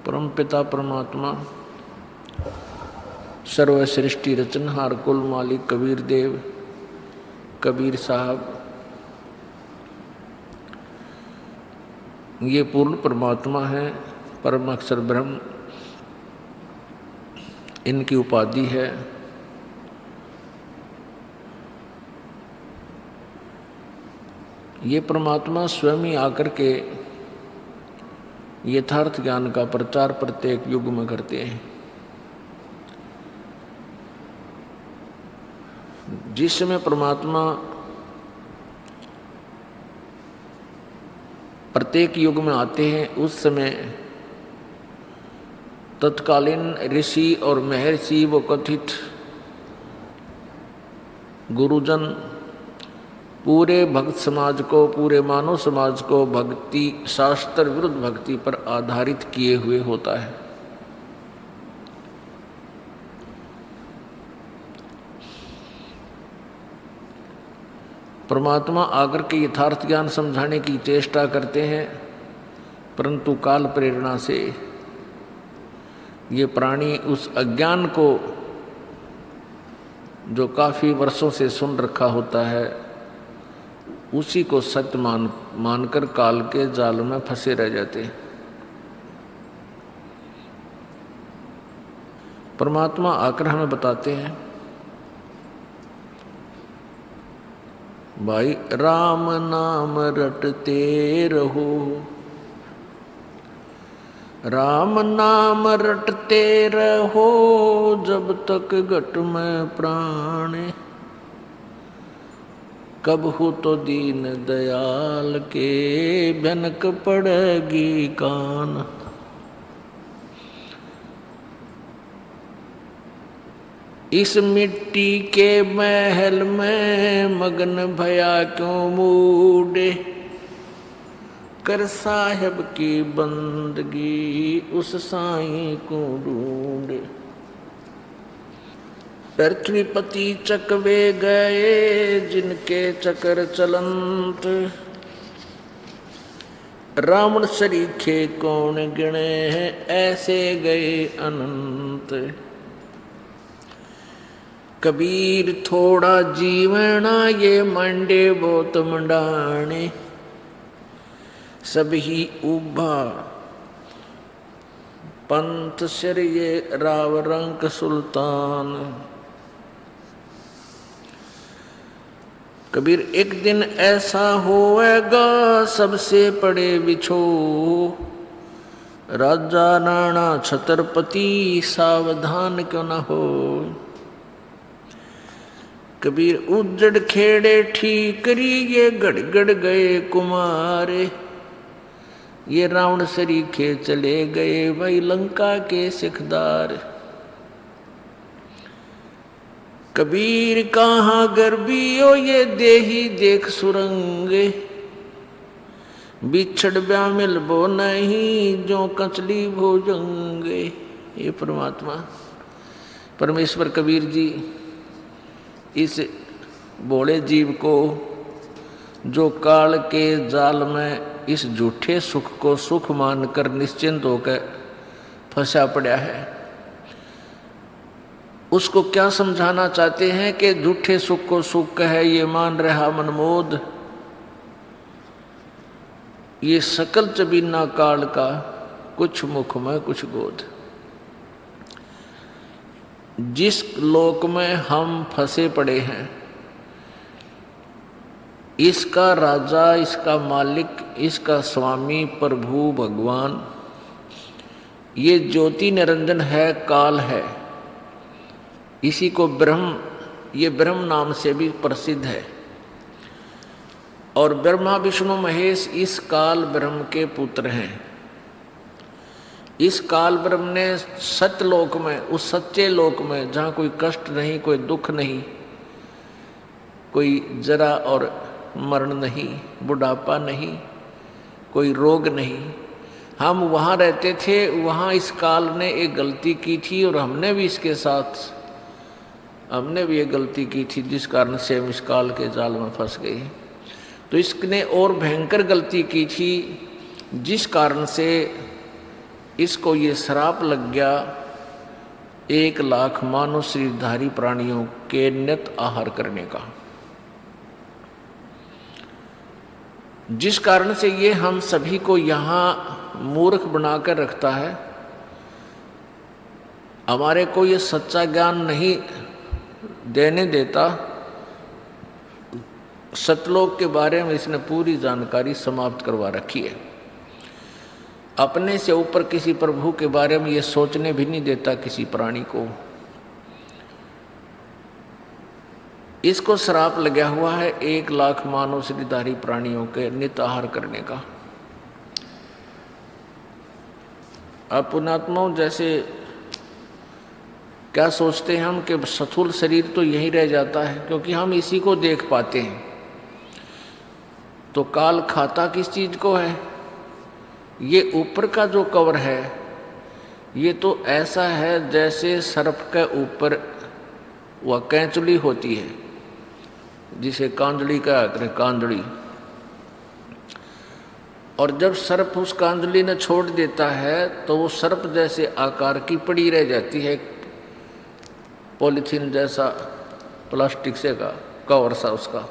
परमपिता परमात्मा सर्वसृष्टि रचनहार कुल मालिक कबीर देव कबीर साहब, ये पूर्ण परमात्मा है, परम अक्षर ब्रह्म इनकी उपाधि है। ये परमात्मा स्वयं ही आकर के यथार्थ ज्ञान का प्रचार प्रत्येक युग में करते हैं। जिस समय परमात्मा प्रत्येक युग में आते हैं उस समय तत्कालीन ऋषि और महर्षि वो कथित गुरुजन पूरे भक्त समाज को, पूरे मानव समाज को भक्ति शास्त्र विरुद्ध भक्ति पर आधारित किए हुए होता है। परमात्मा आकर के यथार्थ ज्ञान समझाने की चेष्टा करते हैं, परंतु काल प्रेरणा से ये प्राणी उस अज्ञान को जो काफी वर्षों से सुन रखा होता है उसी को सत्य मानकर काल के जाल में फंसे रह जाते हैं। परमात्मा आकर हमें बताते हैं, भाई राम नाम रटते रहो, राम नाम रटते रहो जब तक घट में प्राण, कब हो तो दीन दयाल के भनक पड़ेगी कान। इस मिट्टी के महल में मगन भया क्यों मूडे, कर साहब की बंदगी उस साईं को ढूंढे। पृथ्वीपति चकवे गए जिनके चक्र चलंत, रावण सरीखे कौन गिने हैं ऐसे गए अनंत। कबीर थोड़ा जीवना ये मंडे बहुत मंडाने, सभी उभा पंथ सिर ये राव रंक सुल्तान। कबीर एक दिन ऐसा होएगा सबसे पड़े बिछो, राजा राणा छत्रपति सावधान क्यों न हो। कबीर उजड़ खेड़े ठीकरी ये गड़गड़ गए कुमारे, ये रावण सरीखे चले गए भाई लंका के सिखदार। कबीर कहाँ गर्बियो ये देही देख सुरंगे, बिछड़ ब्या मिलबो नहीं जो कचली भोजंगे। ये परमात्मा परमेश्वर कबीर जी इस भोले जीव को जो काल के जाल में इस झूठे सुख को सुख मानकर निश्चिंत होकर फंसा पड़ा है, उसको क्या समझाना चाहते हैं कि झूठे सुख को सुख कहे ये मान रहा मनमोद, ये सकल चबीना काल का कुछ मुख में कुछ गोद। जिस लोक में हम फंसे पड़े हैं इसका राजा, इसका मालिक, इसका स्वामी प्रभु भगवान ये ज्योति निरंजन है, काल है। इसी को ब्रह्म, ये ब्रह्म नाम से भी प्रसिद्ध है। और ब्रह्मा विष्णु महेश इस काल ब्रह्म के पुत्र हैं। इस काल ब्रह्म ने सत्यलोक में, उस सच्चे लोक में जहाँ कोई कष्ट नहीं, कोई दुख नहीं, कोई जरा और मरण नहीं, बुढ़ापा नहीं, कोई रोग नहीं, हम वहाँ रहते थे। वहाँ इस काल ने एक गलती की थी और हमने भी इसके साथ हमने भी एक गलती की थी जिस कारण से हम इस काल के जाल में फंस गए। तो इसने और भयंकर गलती की थी जिस कारण से इसको ये श्राप लग गया 1,00,000 मानव शरीरधारी प्राणियों के नित आहार करने का, जिस कारण से ये हम सभी को यहाँ मूर्ख बनाकर रखता है। हमारे को ये सच्चा ज्ञान नहीं देने देता। सतलोक के बारे में इसने पूरी जानकारी समाप्त करवा रखी है। अपने से ऊपर किसी प्रभु के बारे में ये सोचने भी नहीं देता किसी प्राणी को। इसको श्राप लगा हुआ है 1,00,000 मानव शरीरधारी प्राणियों के नित आहार करने का। अब पुण्यात्माओं, जैसे क्या सोचते हैं हम कि स्थूल शरीर तो यही रह जाता है, क्योंकि हम इसी को देख पाते हैं। तो काल खाता किस चीज को है? ये ऊपर का जो कवर है ये तो ऐसा है जैसे सर्प के ऊपर वह कैंचुली होती है, जिसे कांजली का कांजली। और जब सर्प उस कांजली ने छोड़ देता है तो वो सर्प जैसे आकार की पड़ी रह जाती है, पॉलीथीन जैसा, प्लास्टिक से का कवर सा उसका।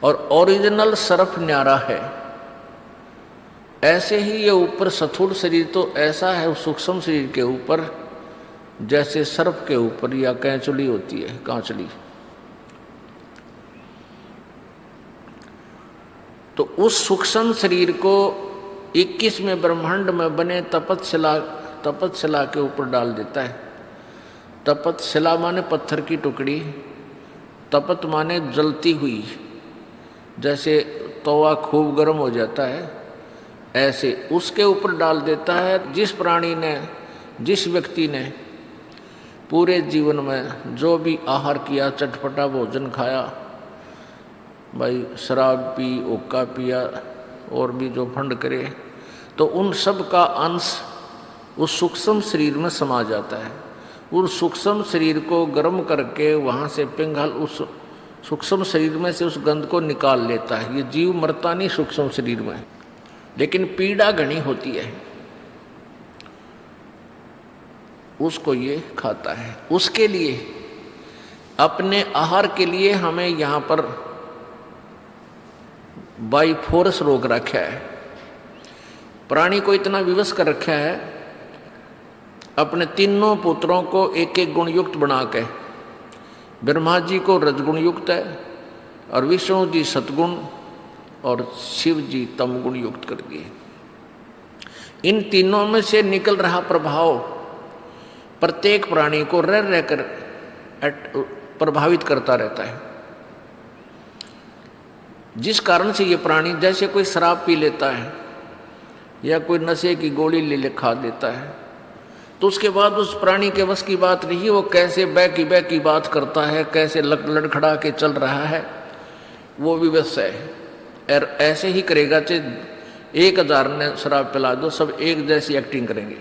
और ओरिजिनल सर्प न्यारा है। ऐसे ही ये ऊपर स्थूल शरीर तो ऐसा है उस सूक्ष्म शरीर के ऊपर जैसे सर्प के ऊपर या कैंचुली होती है, कांचली। तो उस सूक्ष्म शरीर को 21वें ब्रह्मांड में बने तपतशिला के ऊपर डाल देता है। तपतशिला माने पत्थर की टुकड़ी, तपत माने जलती हुई, जैसे तवा खूब गर्म हो जाता है ऐसे उसके ऊपर डाल देता है। जिस प्राणी ने, जिस व्यक्ति ने पूरे जीवन में जो भी आहार किया, चटपटा भोजन खाया, भाई शराब पी, ओका पिया और भी जो फंड करे, तो उन सब का अंश उस सूक्ष्म शरीर में समा जाता है। उस सूक्ष्म शरीर को गर्म करके वहाँ से पिघल उस सूक्ष्म शरीर में से उस गंध को निकाल लेता है। ये जीव मरता नहीं सूक्ष्म शरीर में, लेकिन पीड़ा घनी होती है, उसको ये खाता है। उसके लिए, अपने आहार के लिए हमें यहाँ पर बाई फोर्स रोक रखा है। प्राणी को इतना विवश कर रखा है, अपने तीनों पुत्रों को एक एक गुण युक्त बना के। ब्रह्मा जी को रजगुण युक्त है, और विष्णु जी सतगुण, और शिव जी तमगुण युक्त कर दिए। इन तीनों में से निकल रहा प्रभाव प्रत्येक प्राणी को रह रहकर प्रभावित करता रहता है, जिस कारण से ये प्राणी जैसे कोई शराब पी लेता है या कोई नशे की गोली ले खा लेता है, तो उसके बाद उस प्राणी के बस की बात नहीं, वो कैसे बै की बात करता है, कैसे लड़खड़ा के चल रहा है, वो विवश है। और ऐसे ही करेगा, चाहे 1000 ने शराब पिला दो, सब एक जैसी एक्टिंग करेंगे।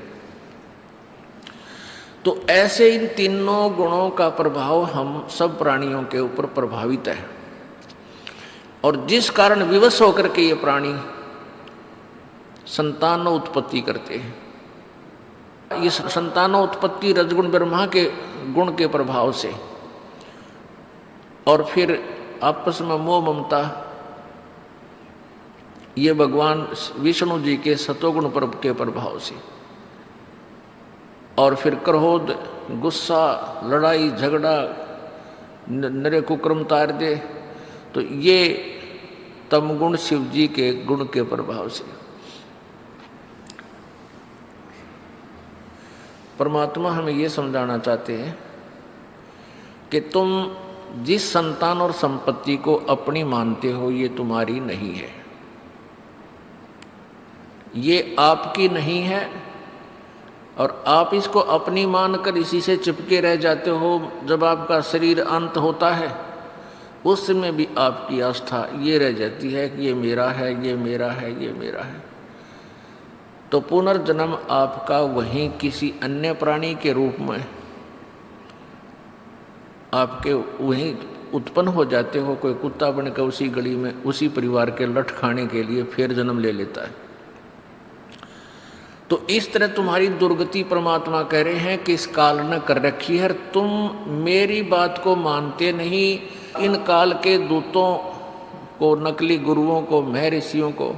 तो ऐसे इन तीनों गुणों का प्रभाव हम सब प्राणियों के ऊपर प्रभावित है, और जिस कारण विवश होकर के ये प्राणी संतानोत्पत्ति करते हैं। ये संतानोत्पत्ति रजगुण ब्रह्मा के गुण के प्रभाव से, और फिर आपस में मोह ममता ये भगवान विष्णु जी के सतोगुण पर्व के प्रभाव से, और फिर क्रोध, गुस्सा, लड़ाई झगड़ा, नरे कुक्रम तार दे, तो ये तमगुण शिव जी के गुण के प्रभाव से। परमात्मा हमें ये समझाना चाहते हैं कि तुम जिस संतान और संपत्ति को अपनी मानते हो ये तुम्हारी नहीं है, ये आपकी नहीं है, और आप इसको अपनी मानकर इसी से चिपके रह जाते हो। जब आपका शरीर अंत होता है उस समय भी आपकी आस्था ये रह जाती है कि ये मेरा है, ये मेरा है, ये मेरा है। तो पुनर्जन्म आपका वहीं किसी अन्य प्राणी के रूप में आपके वहीं उत्पन्न हो जाते हो। कोई कुत्ता बनकर उसी गली में उसी परिवार के लठ खाने के लिए फिर जन्म ले लेता है। तो इस तरह तुम्हारी दुर्गति परमात्मा कह रहे हैं कि इस काल ने कर रखी है, तुम मेरी बात को मानते नहीं, इन काल के दूतों को, नकली गुरुओं को, महर्षियों को,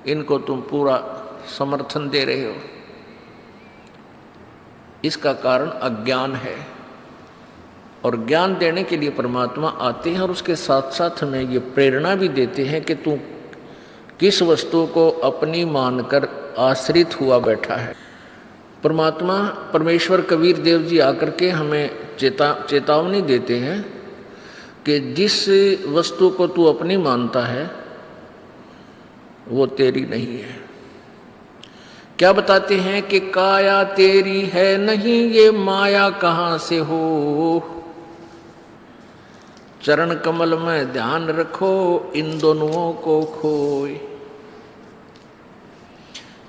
इनको तुम पूरा समर्थन दे रहे हो। इसका कारण अज्ञान है, और ज्ञान देने के लिए परमात्मा आते हैं और उसके साथ साथ हमें ये प्रेरणा भी देते हैं कि तू किस वस्तु को अपनी मानकर आश्रित हुआ बैठा है। परमात्मा परमेश्वर कबीर देव जी आकर के हमें चेतावनी देते हैं कि जिस वस्तु को तू अपनी मानता है वो तेरी नहीं है। क्या बताते हैं कि काया तेरी है नहीं, ये माया कहाँ से हो। चरण कमल में ध्यान रखो, इन दोनों को खोए।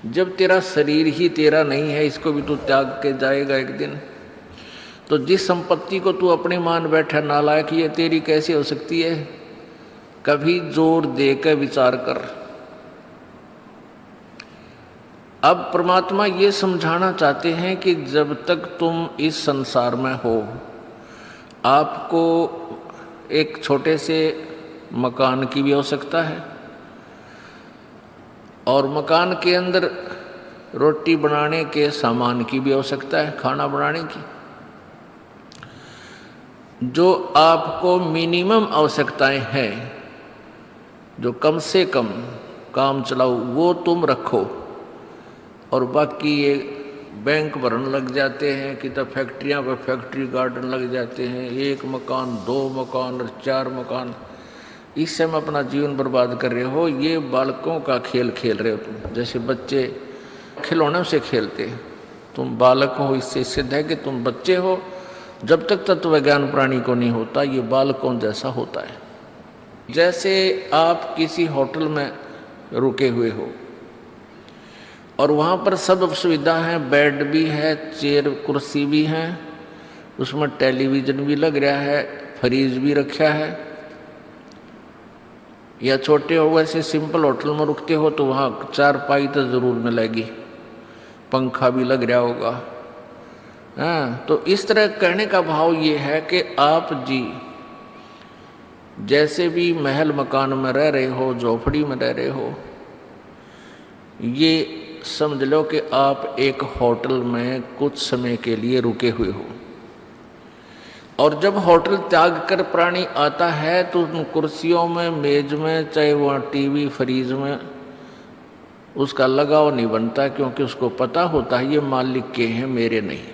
जब तेरा शरीर ही तेरा नहीं है, इसको भी तू त्याग के जाएगा एक दिन, तो जिस संपत्ति को तू अपनी मान बैठा नालायक, ये तेरी कैसे हो सकती है। कभी जोर दे के विचार कर। अब परमात्मा ये समझाना चाहते हैं कि जब तक तुम इस संसार में हो, आपको एक छोटे से मकान की भी आवश्यकता है, और मकान के अंदर रोटी बनाने के सामान की भी आवश्यकता है, खाना बनाने की। जो आपको मिनिमम आवश्यकताएं हैं, जो कम से कम काम चलाओ, वो तुम रखो, और बाकी ये बैंक भरन लग जाते हैं कि तो फैक्ट्रियां पर फैक्ट्री गार्डन लग जाते हैं, एक मकान, 2 मकान और 4 मकान, इससे हम अपना जीवन बर्बाद कर रहे हो। ये बालकों का खेल खेल रहे हो तुम। जैसे बच्चे खिलौनों से खेलते, तुम बालक हो, इससे सिद्ध है कि तुम बच्चे हो। जब तक तत्व ज्ञान प्राणी को नहीं होता, ये बालकों जैसा होता है। जैसे आप किसी होटल में रुके हुए हो और वहाँ पर सब सुविधा है, बेड भी है, चेयर कुर्सी भी है, उसमें टेलीविज़न भी लग रहा है, फ्रिज भी रखा है। या छोटे हो वैसे सिंपल होटल में रुकते हो तो वहाँ चारपाई तो ज़रूर मिलेगी, पंखा भी लग रहा होगा। हाँ, तो इस तरह कहने का भाव ये है कि आप जी जैसे भी महल मकान में रह रहे हो, झोपड़ी में रह रहे हो, ये समझ लो कि आप एक होटल में कुछ समय के लिए रुके हुए हो। और जब होटल त्याग कर प्राणी आता है तो उन कुर्सियों में, मेज में, चाहे वहाँ टीवी, फ्रीज में, उसका लगाव नहीं बनता, क्योंकि उसको पता होता है ये मालिक के हैं, मेरे नहीं।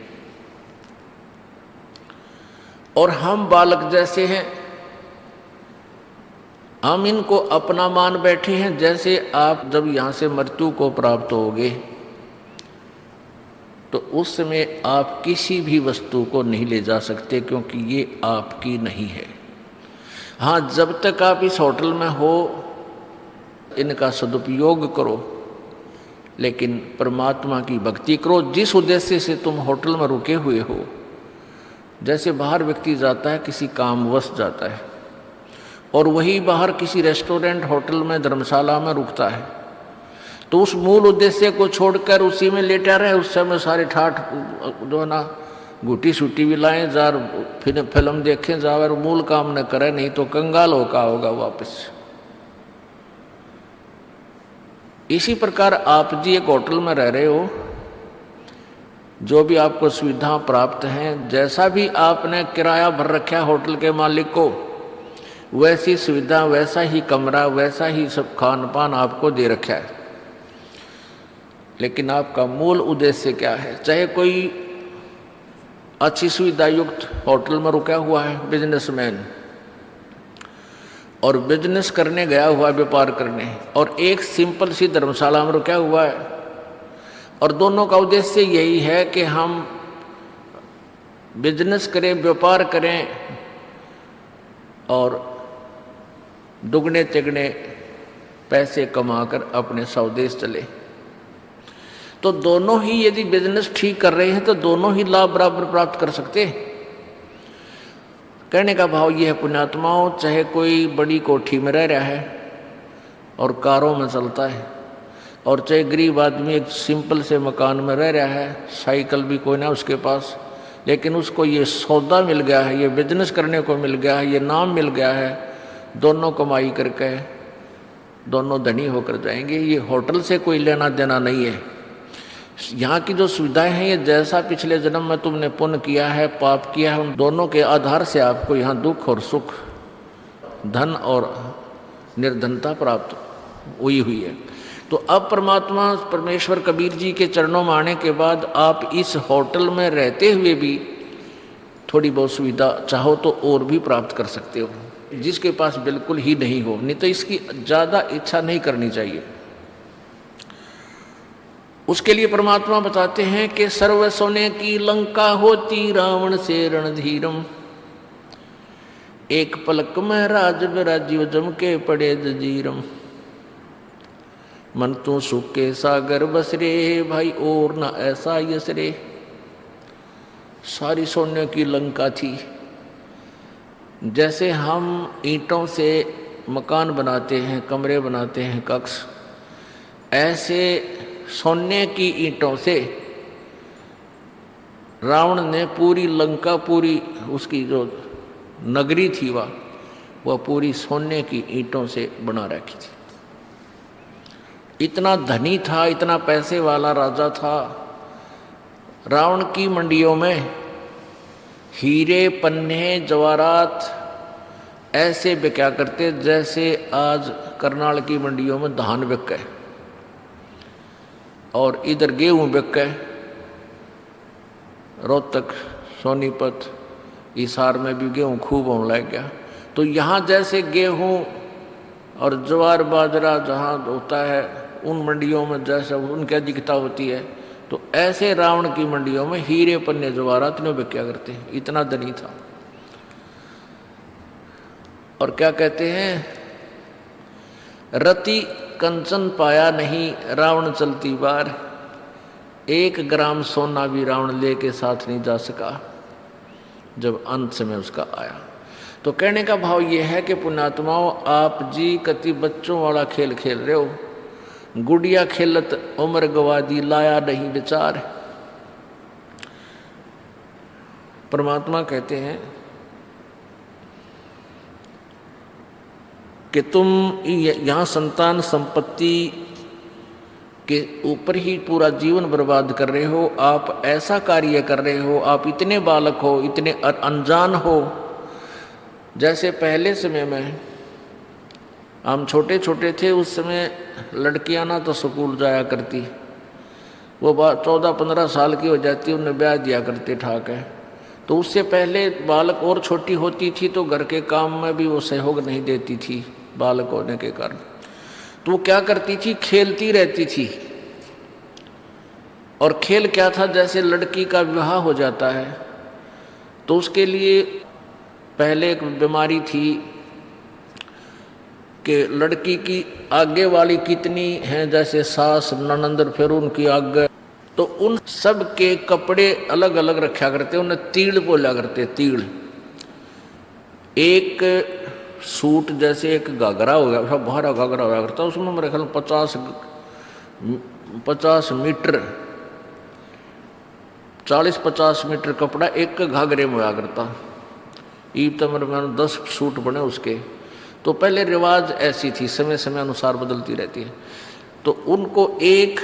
और हम बालक जैसे हैं, हम इनको अपना मान बैठे हैं। जैसे आप जब यहाँ से मृत्यु को प्राप्त होगे तो उस समय आप किसी भी वस्तु को नहीं ले जा सकते, क्योंकि ये आपकी नहीं है। हाँ, जब तक आप इस होटल में हो इनका सदुपयोग करो, लेकिन परमात्मा की भक्ति करो जिस उद्देश्य से तुम होटल में रुके हुए हो। जैसे बाहर व्यक्ति जाता है, किसी कामवश जाता है, और वही बाहर किसी रेस्टोरेंट, होटल में, धर्मशाला में रुकता है, तो उस मूल उद्देश्य को छोड़कर उसी में लेटा रहे। उस समय सारे ठाठ जो है ना, घुटी सूटी भी लाएं, जार फिल्म देखें, जावर मूल काम न करे, नहीं तो कंगाल होगा वापस। इसी प्रकार आप जी एक होटल में रह रहे हो, जो भी आपको सुविधा प्राप्त हैं, जैसा भी आपने किराया भर रखा है होटल के मालिक को, वैसी सुविधा, वैसा ही कमरा, वैसा ही सब खान पान आपको दे रखा है। लेकिन आपका मूल उद्देश्य क्या है? चाहे कोई अच्छी सुविधा युक्त होटल में रुका हुआ है बिजनेसमैन, और बिजनेस करने गया हुआ, व्यापार करने, और एक सिंपल सी धर्मशाला में रुका हुआ है, और दोनों का उद्देश्य यही है कि हम बिजनेस करें, व्यापार करें और दुगने तिगने पैसे कमाकर अपने स्वदेश चले। तो दोनों ही यदि बिजनेस ठीक कर रहे हैं तो दोनों ही लाभ बराबर प्राप्त कर सकते हैं। कहने का भाव यह है पुण्यात्माओं, चाहे कोई बड़ी कोठी में रह रहा है और कारों में चलता है, और चाहे गरीब आदमी एक सिंपल से मकान में रह रहा है, साइकिल भी कोई ना उसके पास, लेकिन उसको ये सौदा मिल गया है, ये बिजनेस करने को मिल गया है, ये नाम मिल गया है, दोनों कमाई करके दोनों धनी होकर जाएंगे। ये होटल से कोई लेना देना नहीं है। यहाँ की जो सुविधाएं हैं, ये जैसा पिछले जन्म में तुमने पुण्य किया है, पाप किया है, उन दोनों के आधार से आपको यहाँ दुख और सुख, धन और निर्धनता प्राप्त हुई हुई है। तो अब परमात्मा परमेश्वर कबीर जी के चरणों में आने के बाद आप इस होटल में रहते हुए भी थोड़ी बहुत सुविधा चाहो तो और भी प्राप्त कर सकते हो, जिसके पास बिल्कुल ही नहीं हो। नहीं तो इसकी ज़्यादा इच्छा नहीं करनी चाहिए। उसके लिए परमात्मा बताते हैं कि सर्व सोने की लंका होती रावण से रणधीरम, एक पलक में राज विराजीव जम के पड़े जजीरम, मन तू सुख के सागर बस रे भाई और ना ऐसा यस रे। सारी सोने की लंका थी। जैसे हम ईंटों से मकान बनाते हैं, कमरे बनाते हैं, कक्ष, ऐसे सोने की ईंटों से रावण ने पूरी लंका, पूरी उसकी जो नगरी थी वह पूरी सोने की ईंटों से बना रखी थी। इतना धनी था, इतना पैसे वाला राजा था। रावण की मंडियों में हीरे, पन्ने, जवाहरात ऐसे बिका करते जैसे आज करनाल की मंडियों में धान बिक गए और इधर गेहूं बिक गए। रोहतक, सोनीपत, हिसार में भी गेहूं खूब होने लग गया। तो यहाँ जैसे गेहूं और ज्वार बाजरा जहाँ होता है, उन मंडियों में जैसे उनकी अधिकता होती है, तो ऐसे रावण की मंडियों में हीरे, पन्ने, जवाहरात ने बिका करते हैं। इतना धनी था। और क्या कहते हैं, रति कंचन पाया नहीं रावण चलती बार, 1 ग्राम सोना भी रावण लेके साथ नहीं जा सका जब अंत समय उसका आया। तो कहने का भाव यह है कि पुण्यात्माओं, आप जी कति बच्चों वाला खेल खेल रहे हो। गुड़िया खेलत उम्र गवादी लाया नहीं विचार। परमात्मा कहते हैं कि तुम यहाँ संतान संपत्ति के ऊपर ही पूरा जीवन बर्बाद कर रहे हो। आप ऐसा कार्य कर रहे हो, आप इतने बालक हो, इतने अनजान हो। जैसे पहले समय में हम छोटे छोटे थे, उस समय लड़कियां ना तो स्कूल जाया करती, वो 14-15 साल की हो जाती, उन्हें ब्याह दिया करते ठाक है। तो उससे पहले बालक और छोटी होती थी तो घर के काम में भी वो सहयोग नहीं देती थी बालक होने के कारण। तो वो क्या करती थी, खेलती रहती थी। और खेल क्या था, जैसे लड़की का विवाह हो जाता है तो उसके लिए पहले एक बीमारी थी कि लड़की की आगे वाली कितनी हैं, जैसे सास, ननंद, फिर उनकी आगे, तो उन सब के कपड़े अलग अलग रखा करते, उन्हें तीड़ बोला करते। तीड़ एक सूट, जैसे एक घाघरा हो गया, सब बाहर घाघरा होया करता, उसमें मेरे ख्याल 50 मीटर, 40-50 मीटर कपड़ा एक घाघरे में होया करता। ईब तो मेरे ख्याल 10 सूट बने उसके। तो पहले रिवाज ऐसी थी, समय समय अनुसार बदलती रहती है। तो उनको एक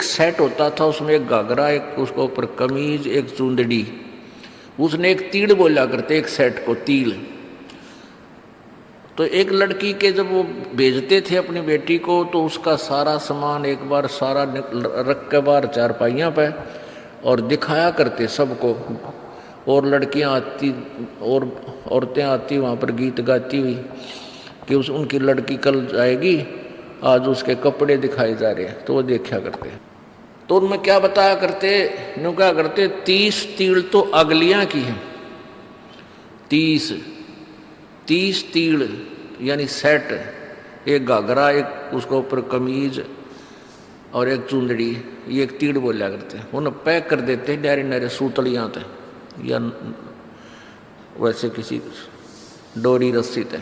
सेट होता था, उसमें एक घाघरा, एक उसके ऊपर कमीज, एक चुंदड़ी, उसने एक तीड़ बोला करते एक सेट को, तीड़। तो एक लड़की के जब वो भेजते थे अपनी बेटी को, तो उसका सारा सामान एक बार सारा रख के बाहर चारपाइयाँ पे और दिखाया करते सबको। और लड़कियां आती और औरतें आती वहाँ पर गीत गाती हुई कि उनकी लड़की कल जाएगी, आज उसके कपड़े दिखाए जा रहे हैं, तो वो देखा करते। तो उनमें क्या बताया करते, यूँ क्या करते, 30 तीड़ तो अगलियाँ की हैं। 30 तीड़ यानी सेट, एक घाघरा, एक उसके ऊपर कमीज और एक चुंदड़ी, ये एक तीड़ बोला करते हैं। उन्हें पैक कर देते डायरे नारे सूतलियाँ थे या वैसे किसी डोरी रस्सी थे।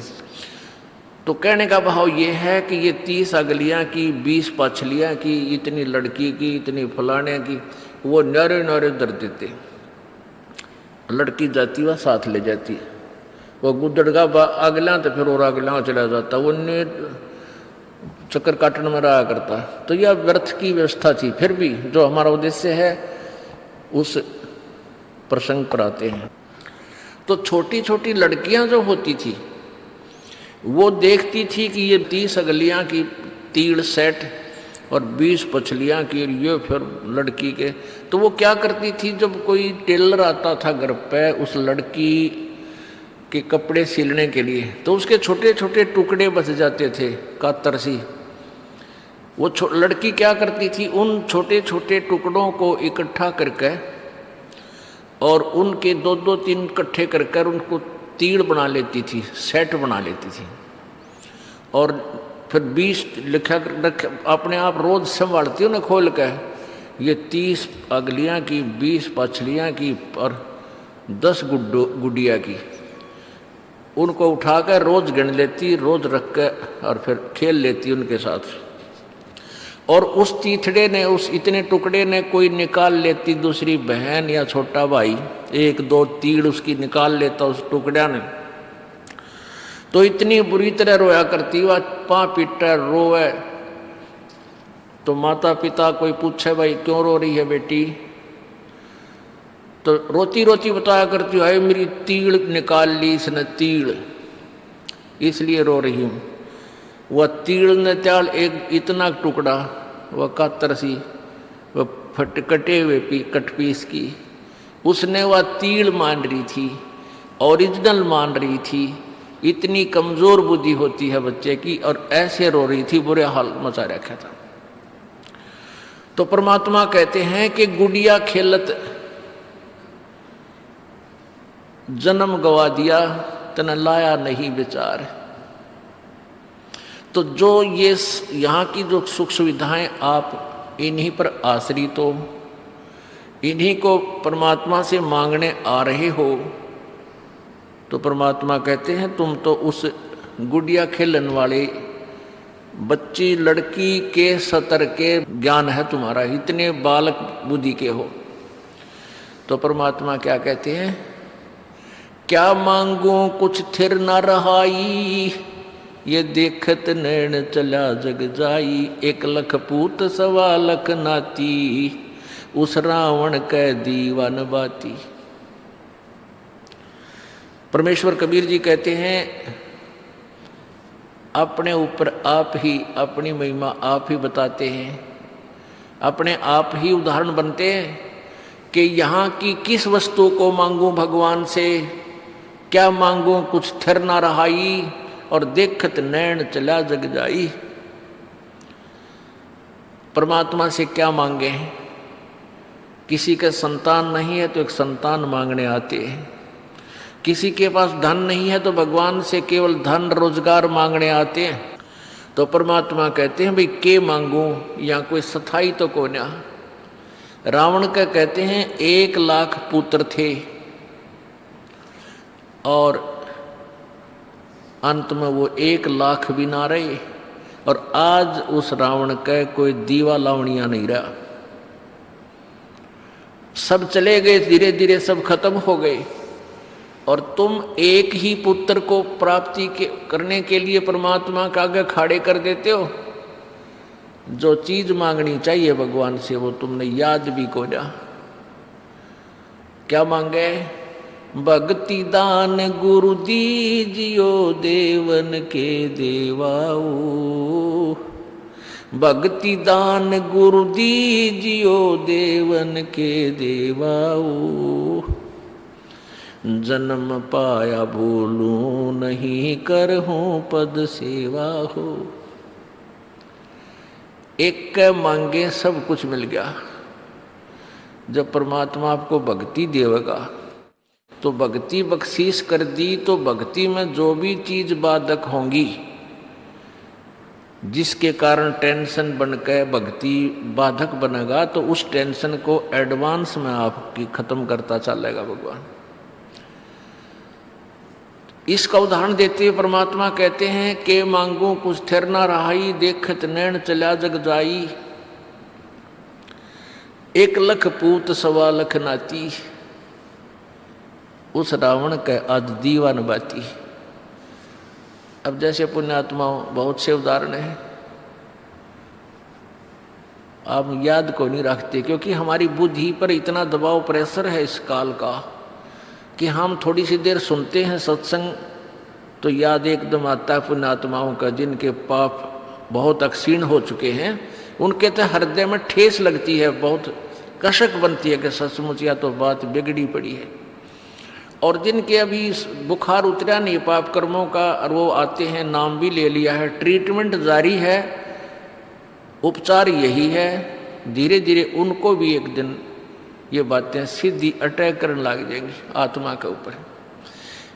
तो कहने का भाव ये है कि ये 30 अगलियां की, 20 पछलियां की, इतनी लड़की की, इतनी फलाने की, वो नारे नारे दर देते। लड़की जाती वह साथ ले जाती, वो गुदड़गा अगला तो फिर और अगला चला जाता, वो चक्कर काटने में रहा करता। तो यह व्यर्थ की व्यवस्था थी। फिर भी जो हमारा उद्देश्य है उस प्रसंग पर आते हैं। तो छोटी छोटी लड़कियां जो होती थी वो देखती थी कि ये 30 अगलियां की तीड़ सेट और 20 पछलियां की, ये फिर लड़की के। तो वो क्या करती थी, जब कोई टेलर आता था घर पे उस लड़की के कपड़े सिलने के लिए, तो उसके छोटे छोटे टुकड़े बच जाते थे कातर सी। वो लड़की क्या करती थी, उन छोटे छोटे टुकड़ों को इकट्ठा करके और उनके 2-2-3 इकट्ठे कर उनको तीड़ बना लेती थी, सेट बना लेती थी। और फिर 20 लिखा अपने आप रोज संभालती उन्हें खोल के, ये 30 अगलियां की, 20 पछलियां की और 10 गुडिया की। उनको उठाकर रोज गिन लेती, रोज रख कर और फिर खेल लेती उनके साथ। और उस तीथड़े ने, उस इतने टुकड़े ने कोई निकाल लेती, दूसरी बहन या छोटा भाई 1-2 तीड़ उसकी निकाल लेता उस टुकड़ा ने। तो इतनी बुरी तरह रोया करती, वह पा पीटा रोए। तो माता पिता कोई पूछे भाई क्यों रो रही है बेटी, तो रोती रोती बताया करती है मेरी तीड़ निकाल ली इसने, तीड़ इसलिए रो रही हूँ। वह तीड़ ने त्याल एक इतना टुकड़ा, वह कातर सी, वह कटे हुए कट पीस की, उसने वह तीड़ मान रही थी, ओरिजिनल मान रही थी। इतनी कमजोर बुद्धि होती है बच्चे की, और ऐसे रो रही थी, बुरे हाल मचा रखा था। तो परमात्मा कहते हैं कि गुड़िया खेलत जन्म गवा दिया, तना लाया नहीं विचार। तो जो ये यहाँ की जो सुख सुविधाएं आप इन्हीं पर आश्रित हो, इन्हीं को परमात्मा से मांगने आ रहे हो, तो परमात्मा कहते हैं तुम तो उस गुड़िया खेलन वाले बच्ची लड़की के सतर के ज्ञान है तुम्हारा, इतने बालक बुद्धि के हो। तो परमात्मा क्या कहते हैं, क्या मांगू कुछ थिर न रहाई, ये देखत नैन चला जग जाई। 1 लख पूत 1.25 लख नाती, उस रावण कै दीवान बाती। परमेश्वर कबीर जी कहते हैं अपने ऊपर आप ही अपनी महिमा आप ही बताते हैं, अपने आप ही उदाहरण बनते हैं कि यहाँ की किस वस्तु को मांगूं भगवान से, क्या मांगूं कुछ थिर ना रहाई, और देखत नैन चला जग जाई। परमात्मा से क्या मांगे, किसी के संतान नहीं है तो एक संतान मांगने आते हैं, किसी के पास धन नहीं है तो भगवान से केवल धन रोजगार मांगने आते हैं। तो परमात्मा कहते हैं भाई के मांगू, या कोई सथाई तो को ना। रावण का कहते हैं 1 लाख पुत्र थे और अंत में वो 1 लाख भी ना रहे, और आज उस रावण का कोई दीवा लावणिया नहीं रहा, सब चले गए, धीरे धीरे सब खत्म हो गए। और तुम एक ही पुत्र को प्राप्ति करने के लिए परमात्मा के आगे खड़े कर देते हो। जो चीज मांगनी चाहिए भगवान से वो तुमने याद भी को जा। क्या मांगे, भक्ति दान गुरु दीजियो देवन के देवाओ, भक्ति दान गुरु दीजियो देवन के देवाओ, जन्म पाया भूलूं नहीं करहूं पद सेवा हो। एक के मांगे सब कुछ मिल गया। जब परमात्मा आपको भक्ति देगा तो भक्ति बख्शीश कर दी, तो भक्ति में जो भी चीज बाधक होंगी, जिसके कारण टेंशन बनकर भक्ति बाधक बनेगा, तो उस टेंशन को एडवांस में आपकी खत्म करता चलेगा भगवान। इसका उदाहरण देते हुए परमात्मा कहते हैं कि मांगू कुछ ठहर ना रहाई, देखत नैन चला जग जाई, 1 लाख पूत 1.25 लाख नाती, उस रावण के आज दीवान बाती। अब जैसे पुण्यात्माओं बहुत से उदाहरण हैं, आप याद को नहीं रखते क्योंकि हमारी बुद्धि पर इतना दबाव प्रेशर है इस काल का कि हम थोड़ी सी देर सुनते हैं सत्संग तो याद एकदम आता है पुण्यात्माओं का, जिनके पाप बहुत अक्षीण हो चुके हैं, उनके तो हृदय में ठेस लगती है, बहुत कशक बनती है कि सचमुच या तो बात बिगड़ी पड़ी है। और जिनके अभी बुखार उतरा नहीं पाप कर्मों का और वो आते हैं, नाम भी ले लिया है, ट्रीटमेंट जारी है, उपचार यही है, धीरे धीरे उनको भी एक दिन ये बातें सीधी अटैक करने लग जाएंगी आत्मा के ऊपर।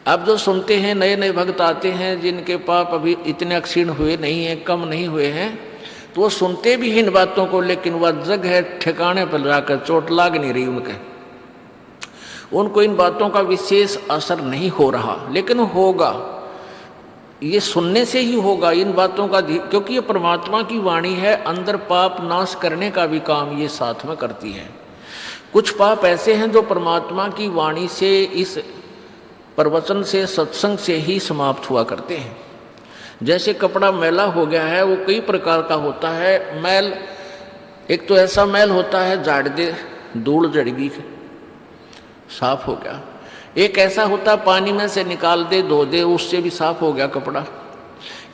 अब जो सुनते हैं नए नए भक्त आते हैं जिनके पाप अभी इतने अक्षीण हुए नहीं हैं, कम नहीं हुए हैं, तो वो सुनते भी इन बातों को, लेकिन वह जगह ठिकाने पर जाकर चोट लाग नहीं रही उनके, उनको इन बातों का विशेष असर नहीं हो रहा, लेकिन होगा, ये सुनने से ही होगा इन बातों का, क्योंकि ये परमात्मा की वाणी है, अंदर पाप नाश करने का भी काम ये साथ में करती है। कुछ पाप ऐसे हैं जो परमात्मा की वाणी से, इस प्रवचन से, सत्संग से ही समाप्त हुआ करते हैं। जैसे कपड़ा मैला हो गया है, वो कई प्रकार का होता है मैल। एक तो ऐसा मैल होता है झाड़ दे धूल जड़गी साफ हो गया, एक ऐसा होता पानी में से निकाल दे धो दे उससे भी साफ हो गया कपड़ा।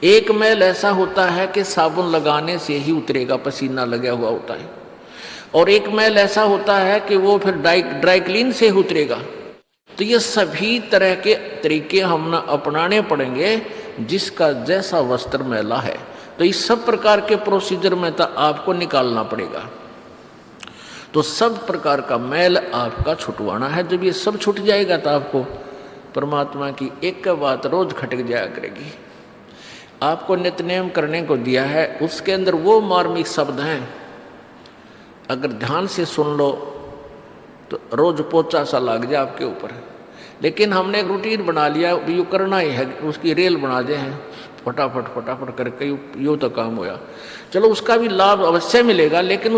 एक मैल ऐसा होता है कि साबुन लगाने से ही उतरेगा, पसीना लगा हुआ होता है। और एक मैल ऐसा होता है कि वो फिर ड्राई क्लीन से उतरेगा। तो ये सभी तरह के तरीके हम ना अपनाने पड़ेंगे, जिसका जैसा वस्त्र मैला है तो इस सब प्रकार के प्रोसीजर में तो आपको निकालना पड़ेगा। तो सब प्रकार का मैल आपका छुटवाना है। जब ये सब छूट जाएगा तो आपको परमात्मा की एक बात रोज खटक जाया करेगी। आपको नित्य नियम करने को दिया है, उसके अंदर वो मार्मिक शब्द हैं, अगर ध्यान से सुन लो तो रोज पोचा सा लग जाए आपके ऊपर। लेकिन हमने एक रूटीन बना लिया, यूँ करना ही है, उसकी रेल बना दे हैं, फटाफट फटाफट करके यूँ तो काम होया। चलो उसका भी लाभ अवश्य मिलेगा, लेकिन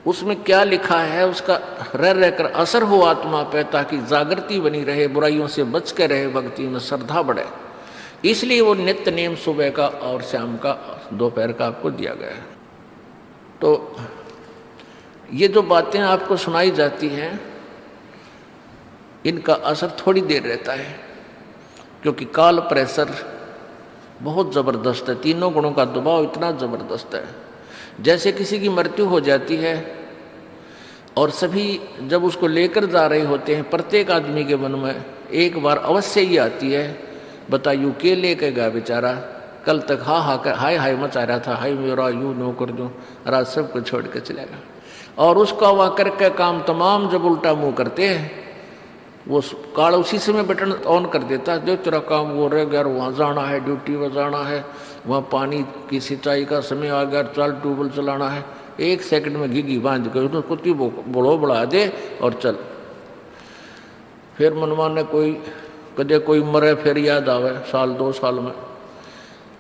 उसमें क्या लिखा है उसका रह रहकर असर हो आत्मा पे, ताकि जागृति बनी रहे, बुराइयों से बच के रहे, भक्ति में श्रद्धा बढ़े। इसलिए वो नित्य नियम सुबह का और शाम का, दोपहर का आपको दिया गया है। तो ये जो बातें आपको सुनाई जाती हैं, इनका असर थोड़ी देर रहता है, क्योंकि काल प्रेशर बहुत ज़बरदस्त है, तीनों गुणों का दबाव इतना ज़बरदस्त है। जैसे किसी की मृत्यु हो जाती है और सभी जब उसको लेकर जा रहे होते हैं, प्रत्येक आदमी के मन में एक बार अवश्य ही आती है, बताइए के लेके गया बेचारा, कल तक हाय हाय मचा रहा था, हाय मेरा यूँ नो कर दूँ, रात सबको छोड़ के चलेगा। और उसका वह करके काम तमाम जब उल्टा मुँह करते हैं, वो काल उसी समय बटन ऑन कर देता है, जो तेरा काम वो रह गया, वहाँ जाना है, ड्यूटी पर जाना है, वहाँ पानी की सिंचाई का समय आ गया, चल ट्यूबवेल चलाना है, 1 सेकंड में घिघी बांध के तो कुत्ती बड़ो बढ़ा दे और चल। फिर मनमान ने कदे कोई मरे फिर याद आवे साल 2 साल में।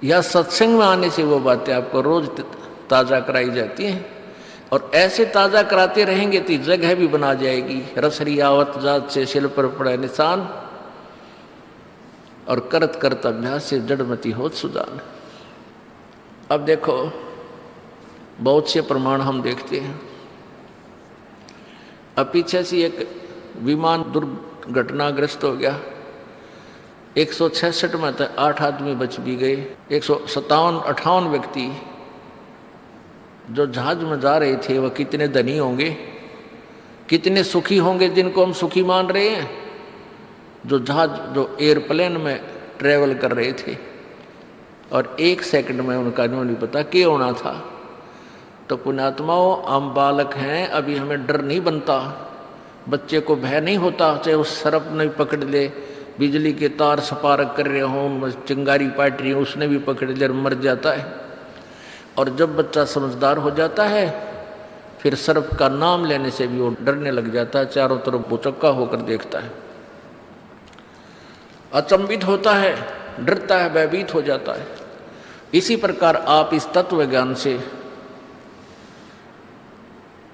या सत्संग में आने से वो बातें आपको रोज ताज़ा कराई जाती हैं, और ऐसे ताज़ा कराते रहेंगे तो जगह भी बना जाएगी। रसरी आवत जात से शिल पर पड़े निशान, और करत करत अभ्यास से जड़मती होत सुजान। अब देखो बहुत से प्रमाण हम देखते हैं। अब पीछे से एक विमान दुर्घटनाग्रस्त हो गया, 166 में तो 8 आदमी बच भी गए। 157-58 व्यक्ति जो जहाज में जा रहे थे वह कितने धनी होंगे, कितने सुखी होंगे, जिनको हम सुखी मान रहे हैं, जो एयरप्लेन में ट्रेवल कर रहे थे, और 1 सेकंड में उनका नहीं पता क्या होना था। तो पुण्यात्माओं, हम बालक हैं, अभी हमें डर नहीं बनता, बच्चे को भय नहीं होता, चाहे वो सरप नहीं पकड़ ले, बिजली के तार सपारक कर रहे हों, उनमें चिंगारी पाट रही हो, उसने भी पकड़ ले, मर जाता है। और जब बच्चा समझदार हो जाता है, फिर सर्प का नाम लेने से भी वो डरने लग जाता है, चारों तरफ बुचक्का होकर देखता है। अचंभित होता है, डरता है, भयभीत हो जाता है। इसी प्रकार आप इस तत्व ज्ञान से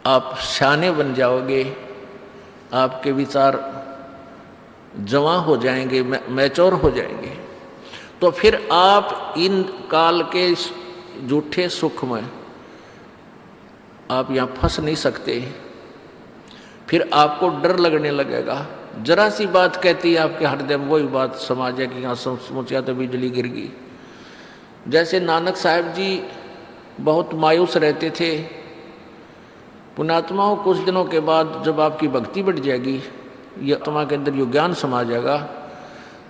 आप शाने बन जाओगे, आपके विचार जवां हो जाएंगे, मैच्योर हो जाएंगे। तो फिर आप इन काल के झूठे सुख में आप यहाँ फंस नहीं सकते। फिर आपको डर लगने लगेगा, जरा सी बात कहती है आपके हृदय में वही बात समा जाए कि यहाँ सोचा तो बिजली गिर गई। जैसे नानक साहब जी बहुत मायूस रहते थे, पुण्यात्माओं कुछ दिनों के बाद जब आपकी भक्ति बढ़ जाएगी, ये आत्मा के अंदर यो ज्ञान समा जाएगा,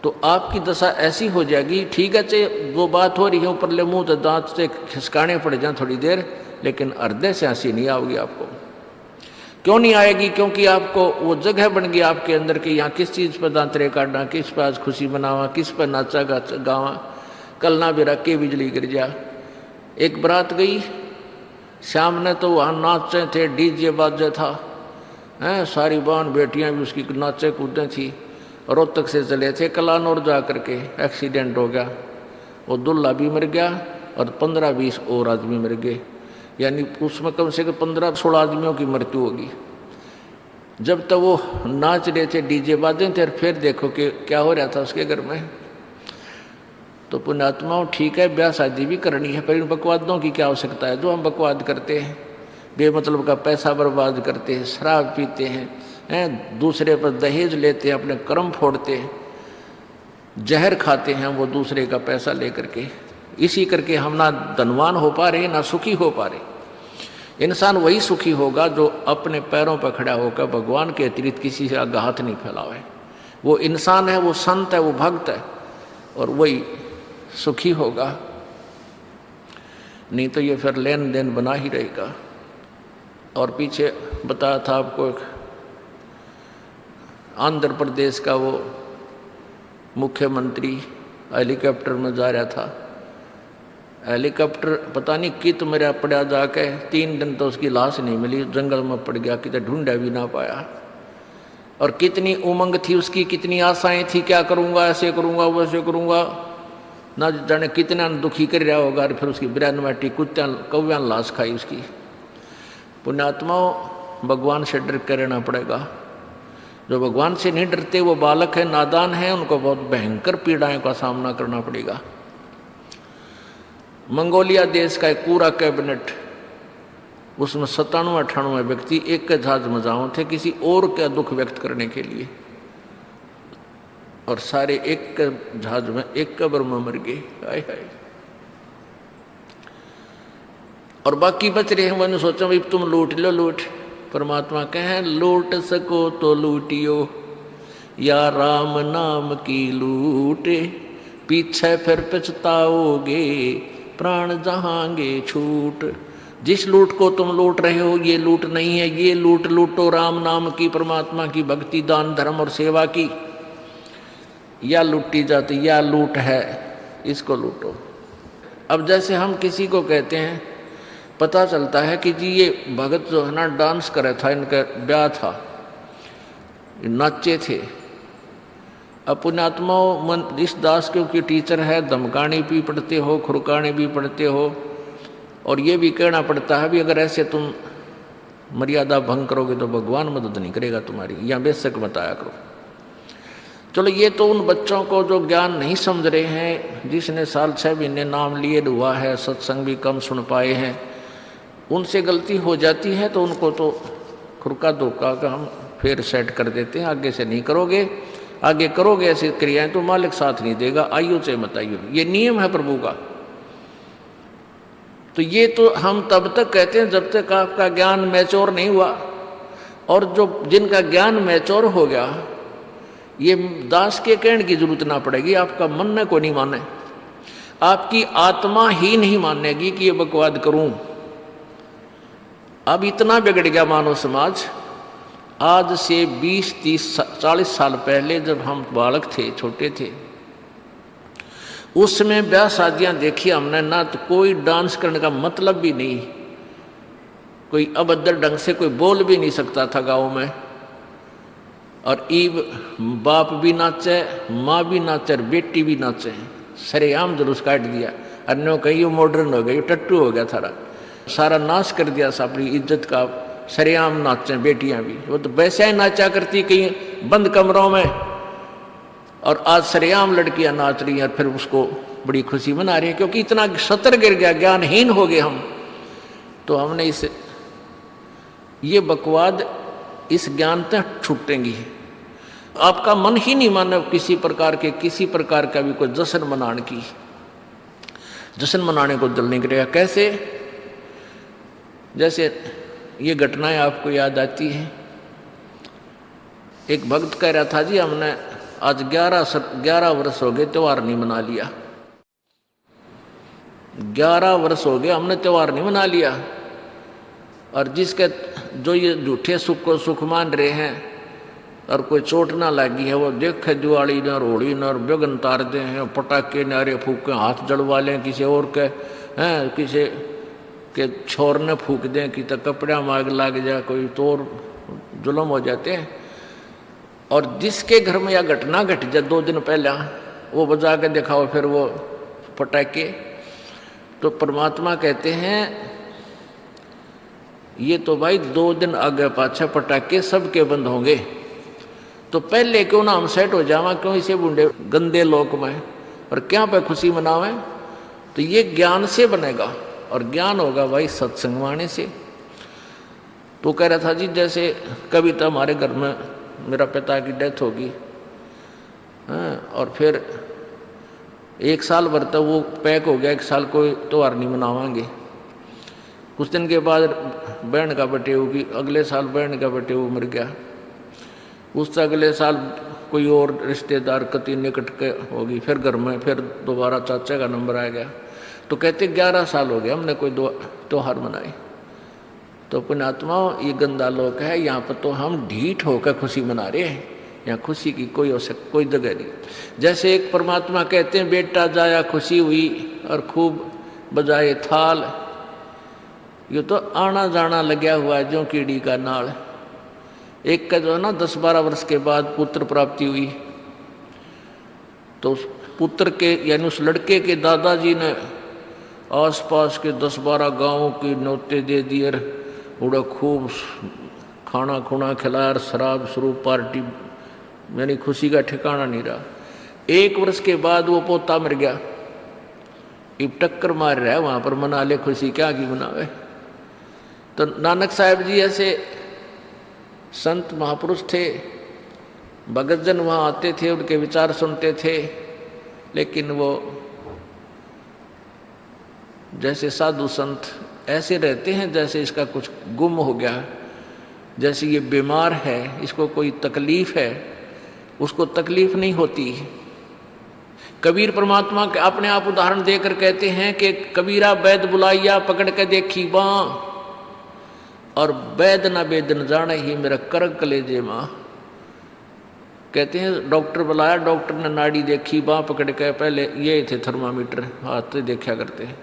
तो आपकी दशा ऐसी हो जाएगी, ठीक है चाहे वो बात हो रही है ऊपर ले मुँह तो दांत से खिसकाने पड़ जाए थोड़ी देर, लेकिन हृदय से हंसी नहीं आएगी आपको। क्यों नहीं आएगी? क्योंकि आपको वो जगह बन गई आपके अंदर कि यहाँ किस चीज़ पर दांतरे काटना, किस पर आज खुशी मनावा, किस पर नाचा गावा, कल ना भी रख के बिजली गिर जा। एक बारात गई, शाम ने तो वहाँ नाचे थे, डीजे बाजे था, हैं सारी बहन बेटियाँ भी उसकी नाचे कूदें थी। रोहतक से चले थे कलानौर जा करके, एक्सीडेंट हो गया, वो दूल्हा भी मर गया और 15-20 और आदमी मर गए, यानी उसमें कम से कम 15-16 आदमियों की मृत्यु होगी। जब तक वो नाच रहे थे, डीजे बाजे थे, और फिर देखो कि क्या हो रहा था उसके घर में। तो पुण्यात्माओं ठीक है, ब्याह शादी भी करनी है, पर इन बकवादों की क्या आवश्यकता है? जो हम बकवाद करते हैं, बेमतलब का पैसा बर्बाद करते हैं, शराब पीते हैं, दूसरे पर दहेज लेते हैं, अपने कर्म फोड़ते हैं, जहर खाते हैं वो दूसरे का पैसा लेकर के। इसी करके हम ना धनवान हो पा रहे, ना सुखी हो पा रहे। इंसान वही सुखी होगा जो अपने पैरों पर खड़ा होकर भगवान के अतिरिक्त किसी से आगे हाथ नहीं फैलावे। वो इंसान है, वो संत है, वो भक्त है, और वही सुखी होगा। नहीं तो ये फिर लेन देन बना ही रहेगा। और पीछे बताया था आपको, आंध्र प्रदेश का वो मुख्यमंत्री हेलीकॉप्टर में जा रहा था, हेलीकॉप्टर पता नहीं कित मेरा पड़ा जाके, 3 दिन तो उसकी लाश नहीं मिली, जंगल में पड़ गया, कितने ढूंढा भी ना पाया। और कितनी उमंग थी उसकी, कितनी आशाएं थी, क्या करूंगा, ऐसे करूंगा, वैसे करूंगा, ना जाने कितना दुखी कर रहा होगा। और फिर उसकी 92 कुत्त्या कौव्या लाश खाई उसकी। पुण्यात्माओं भगवान से डर कर रहना पड़ेगा। जो भगवान से नहीं डरते वो बालक है, नादान है, उनको बहुत भयंकर पीड़ाओं का सामना करना पड़ेगा। मंगोलिया देश का एक पूरा कैबिनेट, उसमें 97-98 व्यक्ति एक के जहाज में जाओ थे किसी और का दुख व्यक्त करने के लिए, और सारे एक के जहाज में एक कब्र में मर गए। हाय हाय। और बाकी बच रहे हैं, मैंने सोचा भाई तुम लूट लो, लूट। परमात्मा कहें लूट सको तो लूटियो, या राम नाम की लूटे, पीछे फिर पछताओगे, प्राण जहांगे छूट। जिस लूट को तुम लूट रहे हो ये लूट नहीं है, ये लूट लूटो राम नाम की, परमात्मा की भक्ति, दान धर्म और सेवा की। या लूटी जाती या लूट है, इसको लूटो। अब जैसे हम किसी को कहते हैं, पता चलता है कि जी ये भगत जो है ना डांस करे था, इनका ब्याह था, नाचे थे। अब पुण्यात्माओं इस दास के टीचर है, धमकानी भी पढ़ते हो, खुरकाने भी पढ़ते हो, और ये भी कहना पड़ता है भी अगर ऐसे तुम मर्यादा भंग करोगे तो भगवान मदद नहीं करेगा तुम्हारी, या बेशक बताया करो। चलो ये तो उन बच्चों को जो ज्ञान नहीं समझ रहे हैं, जिसने साल 6 महीने नाम लिए हुआ है, सत्संग भी कम सुन पाए हैं, उनसे गलती हो जाती है तो उनको तो खुरका धोखा का हम फिर सेट कर देते हैं, आगे से नहीं करोगे, आगे करोगे ऐसी क्रियाएं तो मालिक साथ नहीं देगा, आइयो चाहे मत आइयो, ये नियम है प्रभु का। तो ये तो हम तब तक कहते हैं जब तक आपका ज्ञान मैच्योर नहीं हुआ, और जो जिनका ज्ञान मैच्योर हो गया, ये दास के कहने की जरूरत ना पड़ेगी, आपका मन को नहीं माने, आपकी आत्मा ही नहीं मानेगी कि ये बकवाद करूं। अब इतना बिगड़ गया मानव समाज। आज से 20, 30, 40 साल पहले जब हम बालक थे, छोटे थे, उस समय ब्याह शादियां देखी हमने ना, तो कोई डांस करने का मतलब भी नहीं, कोई अभद्र ढंग से कोई बोल भी नहीं सकता था गाँव में, और ईब बाप भी नाचे, माँ भी नाचे और बेटी भी नाचे, सरेआम जुलूस काट दिया। अन्यों कहीं मॉडर्न हो गई, टट्टू हो गया थारा, सारा नाश कर दिया अपनी इज्जत का। सरेआम नाचे बेटियां भी, वो तो वैसे ही नाचा करती कहीं बंद कमरों में, और आज सरेआम लड़कियां नाच रही हैं, फिर उसको बड़ी खुशी मना रही है, क्योंकि इतना सतर गिर गया, ज्ञानहीन हो गए हम। तो हमने इस ये बकवाद, इस ज्ञान तक छूटेंगी। आपका मन ही नहीं माने किसी प्रकार का भी कोई जश्न मनाने की, जश्न मनाने को दिल नहीं करेगा। कैसे? जैसे ये घटनाएं आपको याद आती हैं। एक भक्त कह रहा था, जी हमने आज 11 वर्ष हो गए त्योहार नहीं मना लिया। 11 वर्ष हो गए हमने त्योहार नहीं मना लिया। और जिसके जो ये झूठे सुख को सुख मान रहे हैं और कोई चोट ना लगी है, वो देखे दिवाली न होली न और बेगन तार दे हैं, पटाखे नारे फूक के हाथ जड़वा लें किसी और के, हैं किसी के छोर ने फूक दें कि तो कपड़ा माग लग जाए, कोई तो जुल्म हो जाते हैं। और जिसके घर में यह घटना घट जाए 2 दिन पहले, वो बजा के दिखाओ फिर वो पटाखे। तो परमात्मा कहते हैं ये तो भाई 2 दिन आगे पाछे पटाखे सबके बंद होंगे, तो पहले क्यों ना हम सेट हो जावा, क्यों इसे बूढ़े गंदे लोक में, और क्या पे खुशी मनावे। तो ये ज्ञान से बनेगा, और ज्ञान होगा भाई सत्संग वाणी से। तो कह रहा था जी, जैसे कभी तो हमारे घर में मेरा पिता की डेथ होगी, और फिर 1 साल भर तक वो पैक हो गया, 1 साल कोई त्योहार नहीं मनावांगे। कुछ दिन के बाद बहन का बर्थडे होगी, अगले साल बहन का बर्थडे वो मर गया, उससे अगले साल कोई और रिश्तेदार कति निकट के होगी, फिर घर में फिर दोबारा चाचा का नंबर आ गया। तो कहते 11 साल हो गए हमने कोई त्योहार मनाए। तो पुण्यात्मा, ये गंदा लोक है, यहाँ पर तो हम ढीठ होकर खुशी मना रहे हैं, यहाँ खुशी की कोई जगह नहीं। जैसे एक परमात्मा कहते हैं, बेटा जाया खुशी हुई और खूब बजाए थाल, ये तो आना जाना लगा हुआ है जो कीड़ी का नाल। एक का जो है ना 10-12 वर्ष के बाद पुत्र प्राप्ति हुई, तो उस पुत्र के यानी उस लड़के के दादाजी ने आसपास के 10-12 गांवों की न्योते दे दिए, उड़ा खूब खाना खुना खिलाया, शराब स्वरूप पार्टी, यानी खुशी का ठिकाना नहीं रहा। 1 वर्ष के बाद वो पोता मर गया, अब टक्कर मार रहा है वहां पर, मना ले खुशी, क्या की मनावे। तो नानक साहब जी ऐसे संत महापुरुष थे, भगत जन वहाँ आते थे, उनके विचार सुनते थे, लेकिन वो जैसे साधु संत ऐसे रहते हैं जैसे इसका कुछ गुम हो गया, जैसे ये बीमार है, इसको कोई तकलीफ है, उसको तकलीफ नहीं होती। कबीर परमात्मा के अपने आप उदाहरण देकर कहते हैं कि कबीरा वैद बुलाइया पकड़ के देखी बाँ, और वैद न वेद न जाने ही मेरा करक कलेजे माँ। कहते हैं डॉक्टर बुलाया, डॉक्टर ने नाड़ी देखी, बाँ पकड़ के, पहले ये थे थर्मामीटर हाथ से देखा करते हैं,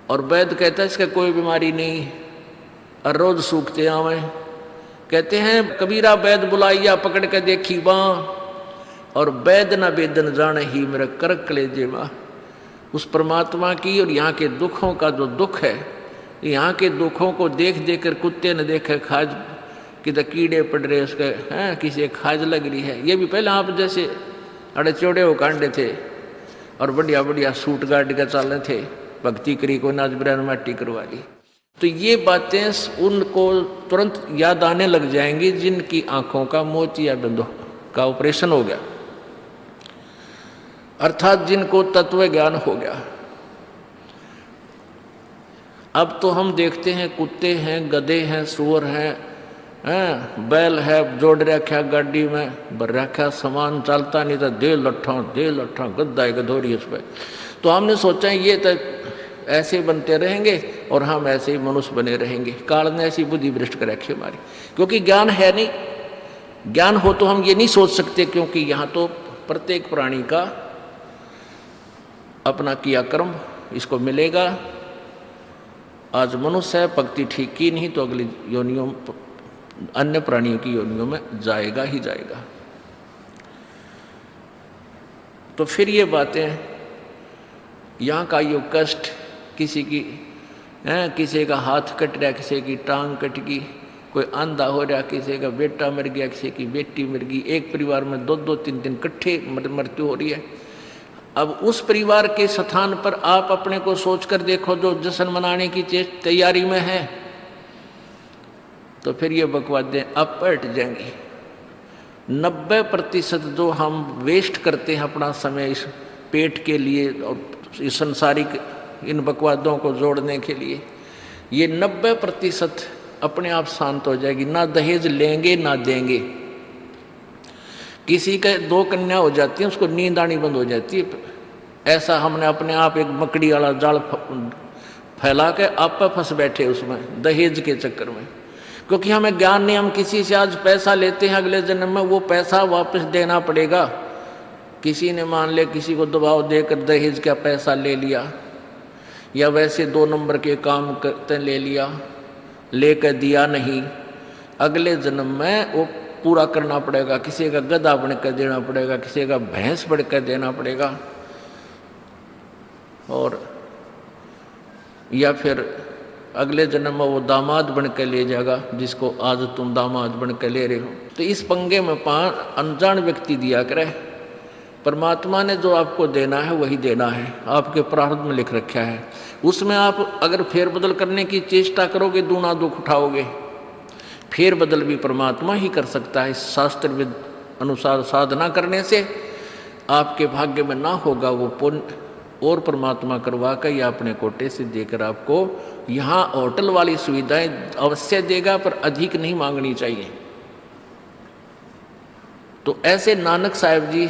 और वैद कहता है इसका कोई बीमारी नहीं, और रोज सूखते आवे। कहते हैं कबीरा वैद बुलाइया पकड़ के देखी बाँ, और वैद न वेद न जाने ही मेरा करक कलेजे माँ। उस परमात्मा की और यहाँ के दुखों का जो दुख है, यहाँ के दुखों को देख देख कर कुत्ते ने देखे खाज कि तो कीड़े पड़ रहे उसके, हैं किसी खाज लग रही है। ये भी पहले आप जैसे अड़े चौड़े हो कांडे थे और बढ़िया बढ़िया सूट गाड़ के चल रहे थे, भक्ति करी को नाच बिरान माटी करवा ली। तो ये बातें उनको तुरंत याद आने लग जाएंगी जिनकी आंखों का मोतिया बिंदु का ऑपरेशन हो गया, अर्थात जिनको तत्व ज्ञान हो गया। अब तो हम देखते हैं कुत्ते हैं, गधे हैं, सुअर हैं, बैल है, जोड़ रखा गाड़ी में भर रखा सामान, चलता नहीं था, दे लट्ठा गद्दा गधोरी उस पर। तो हमने सोचा ये तो ऐसे बनते रहेंगे और हम ऐसे ही मनुष्य बने रहेंगे। काल ने ऐसी बुद्धि भ्रष्ट कर रखी हमारी, क्योंकि ज्ञान है नहीं। ज्ञान हो तो हम ये नहीं सोच सकते, क्योंकि यहाँ तो प्रत्येक प्राणी का अपना किया कर्म इसको मिलेगा। आज मनुष्य है, भक्ति ठीक की नहीं तो अगली योनियों अन्य प्राणियों की योनियों में जाएगा ही जाएगा। तो फिर ये बातें, यहाँ का यो कष्ट, किसी की किसी का हाथ कट रहा, किसी की टांग कट गई, कोई अंधा हो रहा, किसी का बेटा मर गया, किसी की बेटी मर गई, एक परिवार में 2-2 3-3 इकट्ठे मृत्यु हो रही है। अब उस परिवार के स्थान पर आप अपने को सोचकर देखो जो जश्न मनाने की तैयारी में है, तो फिर ये बकवादें अब पलट जाएंगी। 90% जो हम वेस्ट करते हैं अपना समय इस पेट के लिए और इस संसारिक इन बकवादों को जोड़ने के लिए, ये 90% अपने आप शांत हो जाएगी। ना दहेज लेंगे ना देंगे। किसी के 2 कन्या हो जाती है, उसको नींद आनी बंद हो जाती है। ऐसा हमने अपने आप एक मकड़ी वाला जाल फैला के आप फंस बैठे उसमें दहेज के चक्कर में, क्योंकि हमें ज्ञान नहीं। हम किसी से आज पैसा लेते हैं, अगले जन्म में वो पैसा वापस देना पड़ेगा। किसी ने मान ले किसी को दबाव देकर दहेज का पैसा ले लिया, या वैसे 2 नंबर के काम करते ले लिया, लेकर दिया नहीं, अगले जन्म में वो पूरा करना पड़ेगा। किसी का गधा बनकर देना पड़ेगा, किसी का भैंस बनकर देना पड़ेगा, और या फिर अगले जन्म में वो दामाद बनकर ले जाएगा जिसको आज तुम दामाद बनकर ले रहे हो। तो इस पंगे में अनजान व्यक्ति दिया करे। परमात्मा ने जो आपको देना है वही देना है, आपके प्रारब्ध में लिख रखा है। उसमें आप अगर फेरबदल करने की चेष्टा करोगे, दूना दुख उठाओगे। फेरबदल भी परमात्मा ही कर सकता है। शास्त्र विद अनुसार साधना करने से आपके भाग्य में ना होगा वो पुण्य, और परमात्मा करवा कर या अपने कोटे से देकर आपको यहाँ होटल वाली सुविधाएं अवश्य देगा, पर अधिक नहीं मांगनी चाहिए। तो ऐसे नानक साहब जी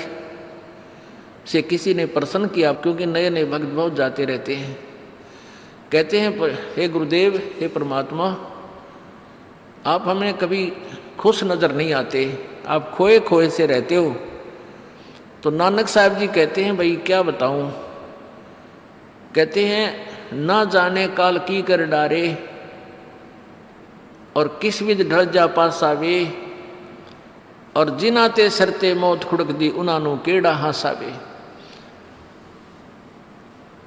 से किसी ने प्रश्न किया, क्योंकि नए नए भक्त बहुत जाते रहते हैं। कहते हैं, हे गुरुदेव, हे परमात्मा, आप हमें कभी खुश नज़र नहीं आते, आप खोए खोए से रहते हो। तो नानक साहब जी कहते हैं, भाई क्या बताऊं। कहते हैं, ना जाने काल की कर डारे, और किस विध ढल जा पासावे, और जिनाते सरते मौत खुड़क दी उनानू केड़ा हासावे।